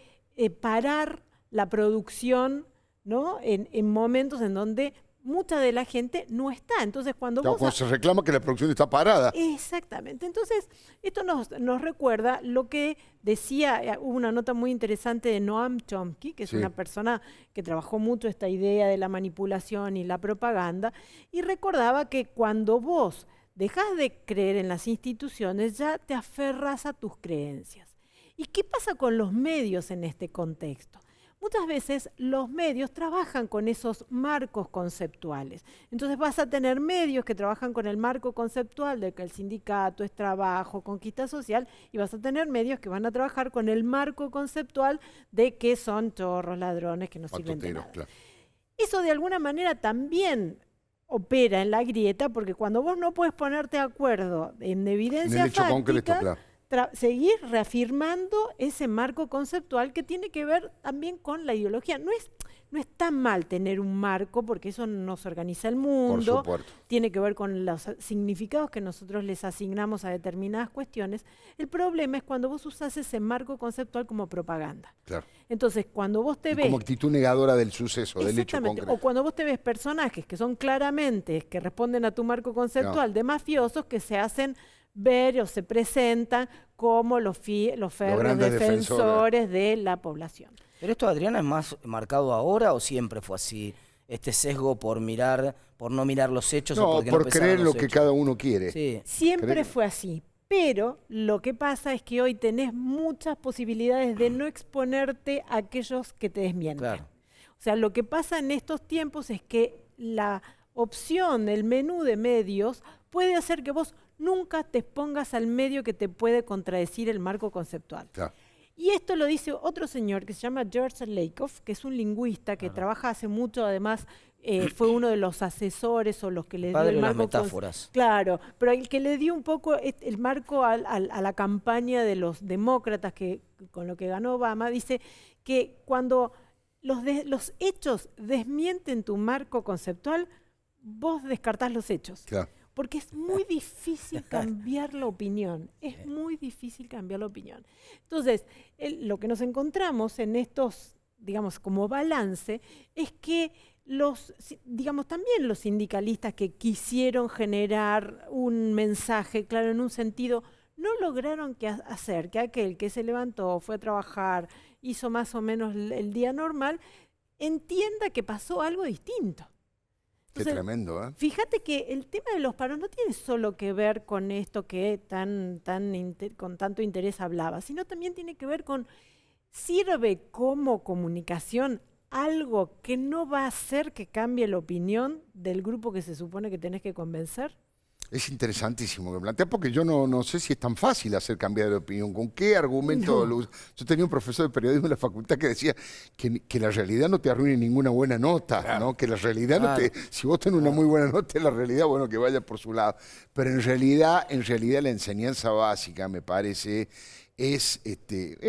Speaker 2: parar la producción, ¿no? en momentos en donde mucha de la gente no está? Entonces, cuando
Speaker 1: se reclama que la producción está parada.
Speaker 2: Exactamente. Entonces, esto nos recuerda lo que decía, hubo una nota muy interesante de Noam Chomsky, que es una persona que trabajó mucho esta idea de la manipulación y la propaganda, y recordaba que cuando vos dejás de creer en las instituciones, ya te aferras a tus creencias. ¿Y qué pasa con los medios en este contexto? Muchas veces los medios trabajan con esos marcos conceptuales. Entonces vas a tener medios que trabajan con el marco conceptual de que el sindicato es trabajo, conquista social, y vas a tener medios que van a trabajar con el marco conceptual de que son chorros, ladrones, que no sirven de nada. Claro. Eso de alguna manera también opera en la grieta, porque cuando vos no puedes ponerte de acuerdo en evidencia
Speaker 1: en el hecho
Speaker 2: fáctica,
Speaker 1: concreto, claro.
Speaker 2: Seguir reafirmando ese marco conceptual que tiene que ver también con la ideología. No es tan mal tener un marco, porque eso nos organiza el mundo, tiene que ver con los significados que nosotros les asignamos a determinadas cuestiones. El problema es cuando vos usás ese marco conceptual como propaganda.
Speaker 1: Claro.
Speaker 2: Entonces, cuando vos te ves...
Speaker 1: Como actitud negadora del suceso, del hecho concreto.
Speaker 2: O cuando vos te ves personajes que son claramente, que responden a tu marco conceptual, de mafiosos que se hacen ver o se presentan como los férreos defensores de la población.
Speaker 7: ¿Pero esto, Adriana, es más marcado ahora o siempre fue así? Este sesgo por no mirar los hechos o porque
Speaker 1: por creer lo que cada uno quiere.
Speaker 7: Sí.
Speaker 2: Siempre fue así. Pero lo que pasa es que hoy tenés muchas posibilidades de no exponerte a aquellos que te desmienten.
Speaker 7: Claro.
Speaker 2: O sea, lo que pasa en estos tiempos es que la opción, el menú de medios, puede hacer que vos nunca te expongas al medio que te puede contradecir el marco conceptual. Claro. Y esto lo dice otro señor que se llama George Lakoff, que es un lingüista que trabaja hace mucho, además, fue uno de los asesores o los que le dio
Speaker 7: Padre
Speaker 2: el
Speaker 7: de las
Speaker 2: marco.
Speaker 7: metáforas.
Speaker 2: Claro, pero el que le dio un poco el marco a la campaña de los demócratas, que con lo que ganó Obama, dice que cuando los hechos desmienten tu marco conceptual, vos descartás los hechos.
Speaker 1: Claro.
Speaker 2: Porque es muy difícil cambiar la opinión. Es muy difícil cambiar la opinión. Entonces, lo que nos encontramos en estos, digamos, como balance, es que también los sindicalistas que quisieron generar un mensaje, claro, en un sentido, no lograron hacer que aquel que se levantó, fue a trabajar, hizo más o menos el día normal, entienda que pasó algo distinto.
Speaker 1: Qué tremendo, ¿eh?
Speaker 2: Fíjate que el tema de los paros no tiene solo que ver con esto que con tanto interés hablaba, sino también tiene que ver con, ¿sirve como comunicación algo que no va a hacer que cambie la opinión del grupo que se supone que tenés que convencer?
Speaker 1: Es interesantísimo que plantea, porque yo no sé si es tan fácil hacer cambiar de opinión. ¿Con qué argumento lo usa? Yo tenía un profesor de periodismo en la facultad que decía que la realidad no te arruine ninguna buena nota, ¿no? Que la realidad no te... Si vos tenés una muy buena nota, la realidad, bueno, que vaya por su lado. Pero en realidad la enseñanza básica, me parece, es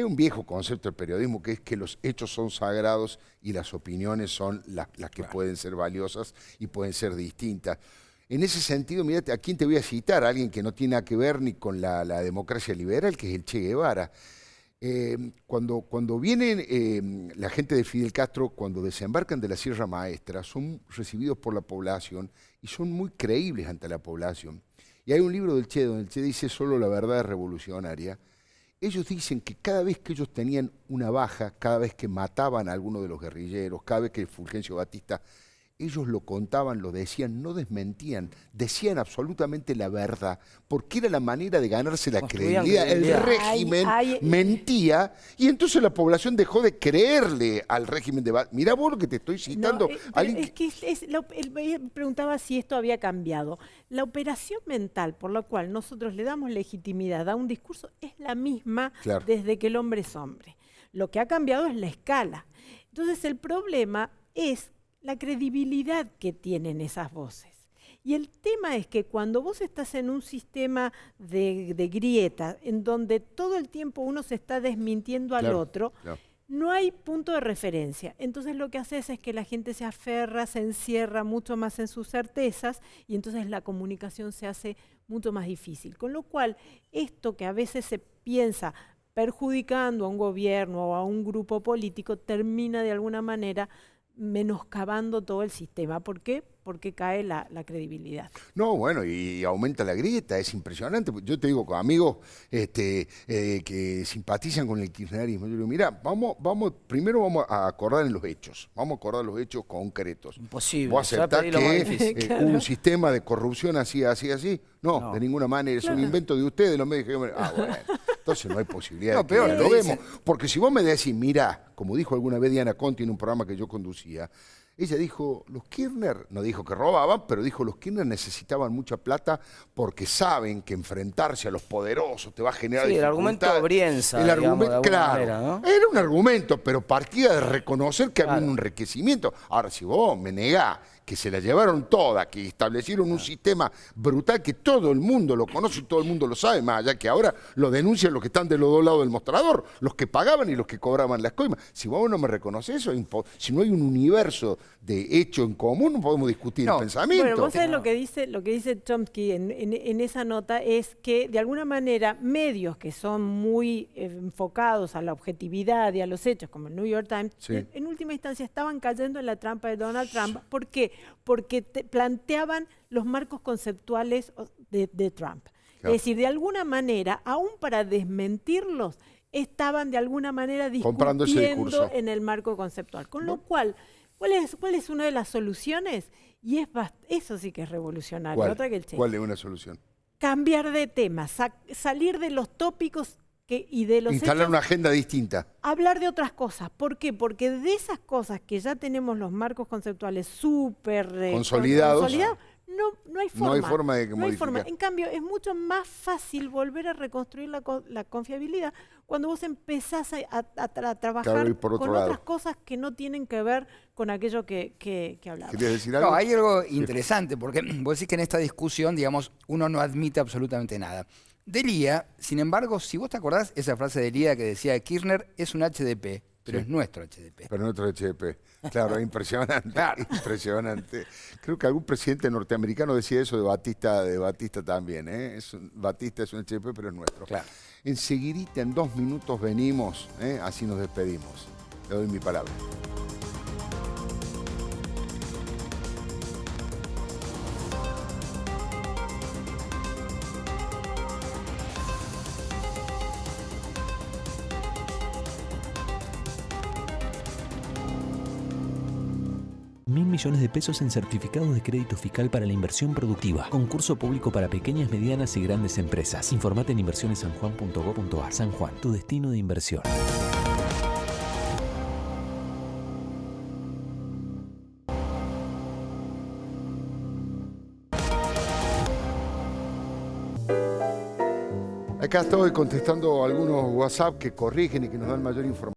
Speaker 1: un viejo concepto del periodismo, que es que los hechos son sagrados y las opiniones son las que pueden ser valiosas y pueden ser distintas. En ese sentido, mírate, ¿a quién te voy a citar? A alguien que no tiene nada que ver ni con la democracia liberal, que es el Che Guevara. Cuando vienen la gente de Fidel Castro, cuando desembarcan de la Sierra Maestra, son recibidos por la población y son muy creíbles ante la población. Y hay un libro del Che donde el Che dice: solo la verdad es revolucionaria. Ellos dicen que cada vez que ellos tenían una baja, cada vez que mataban a alguno de los guerrilleros, cada vez que Fulgencio Batista, ellos lo contaban, lo decían, no desmentían, decían absolutamente la verdad, porque era la manera de ganarse la credibilidad. El régimen mentía y entonces la población dejó de creerle al régimen de Batista. Mirá vos lo que te estoy citando.
Speaker 2: Él preguntaba si esto había cambiado. La operación mental por la cual nosotros le damos legitimidad a un discurso es la misma desde que el hombre es hombre. Lo que ha cambiado es la escala. Entonces el problema es la credibilidad que tienen esas voces. Y el tema es que cuando vos estás en un sistema de grieta, en donde todo el tiempo uno se está desmintiendo al otro, no hay punto de referencia. Entonces lo que haces es que la gente se aferra, se encierra mucho más en sus certezas y entonces la comunicación se hace mucho más difícil. Con lo cual, esto que a veces se piensa perjudicando a un gobierno o a un grupo político, termina de alguna manera menoscabando todo el sistema. ¿Por qué? Porque cae la credibilidad.
Speaker 1: No, bueno, y aumenta la grieta, es impresionante. Yo te digo, con amigos que simpatizan con el kirchnerismo, yo digo, mira, primero vamos a acordar en los hechos, vamos a acordar los hechos concretos.
Speaker 7: Imposible.
Speaker 1: ¿Vos aceptás que hubo un sistema de corrupción así? No, de ninguna manera, es un invento de ustedes, los medios. Bueno, entonces no hay posibilidad de que lo vemos. Porque si vos me decís, mira, como dijo alguna vez Diana Conti en un programa que yo conducía, ella dijo, los Kirchner, no dijo que robaban, pero dijo, los Kirchner necesitaban mucha plata porque saben que enfrentarse a los poderosos te va a generar dificultades.
Speaker 7: El argumento de Brienza,
Speaker 1: digamos, de
Speaker 7: alguna manera, ¿no?
Speaker 1: Era un argumento, pero partía de reconocer que había un enriquecimiento. Ahora, si vos me negás que se la llevaron toda, que establecieron un sistema brutal que todo el mundo lo conoce y todo el mundo lo sabe, más allá que ahora lo denuncian los que están de los dos lados del mostrador, los que pagaban y los que cobraban las coimas. Si vos no me reconoces eso, si no hay un universo de hecho en común, no podemos discutir el pensamiento.
Speaker 2: Bueno, vos sabés lo que dice Chomsky en esa nota, es que de alguna manera medios que son muy enfocados a la objetividad y a los hechos, como el New York Times, en última instancia estaban cayendo en la trampa de Donald Trump. ¿Por qué? Porque planteaban los marcos conceptuales de Trump. Es decir, de alguna manera, aún para desmentirlos, estaban de alguna manera discutiendo en el marco conceptual. Con lo cual, ¿cuál es una de las soluciones? Y eso sí que es revolucionario. Otra que el Che.
Speaker 1: ¿Cuál es una solución?
Speaker 2: Cambiar de tema, salir de los tópicos y de los
Speaker 1: instalar una agenda distinta.
Speaker 2: Hablar de otras cosas. ¿Por qué? Porque de esas cosas que ya tenemos los marcos conceptuales súper consolidados, No hay forma.
Speaker 1: No hay forma de
Speaker 2: no hay
Speaker 1: modificar.
Speaker 2: forma. En cambio, es mucho más fácil volver a reconstruir la confiabilidad cuando vos empezás a trabajar
Speaker 1: por otro
Speaker 2: con
Speaker 1: lado.
Speaker 2: otras cosas que no tienen que ver con aquello que hablabas.
Speaker 1: ¿Querías decir algo?
Speaker 8: No, hay algo interesante, porque vos decís que en esta discusión, digamos, uno no admite absolutamente nada. Delía, sin embargo, si vos te acordás, esa frase de Delía que decía Kirchner es un HDP, pero es nuestro HDP.
Speaker 1: Pero nuestro HDP. Claro, impresionante. Impresionante. Creo que algún presidente norteamericano decía eso de Batista también. Batista es un HDP, pero es nuestro.
Speaker 8: Claro.
Speaker 1: Enseguidita, en 2 minutos venimos, así nos despedimos. Le doy mi palabra.
Speaker 3: $1.000 millones en certificados de crédito fiscal para la inversión productiva. Concurso público para pequeñas, medianas y grandes empresas. Informate en inversionessanjuan.gov.ar. San Juan, tu destino de inversión.
Speaker 1: Acá estoy contestando algunos WhatsApp que corrigen y que nos dan mayor información.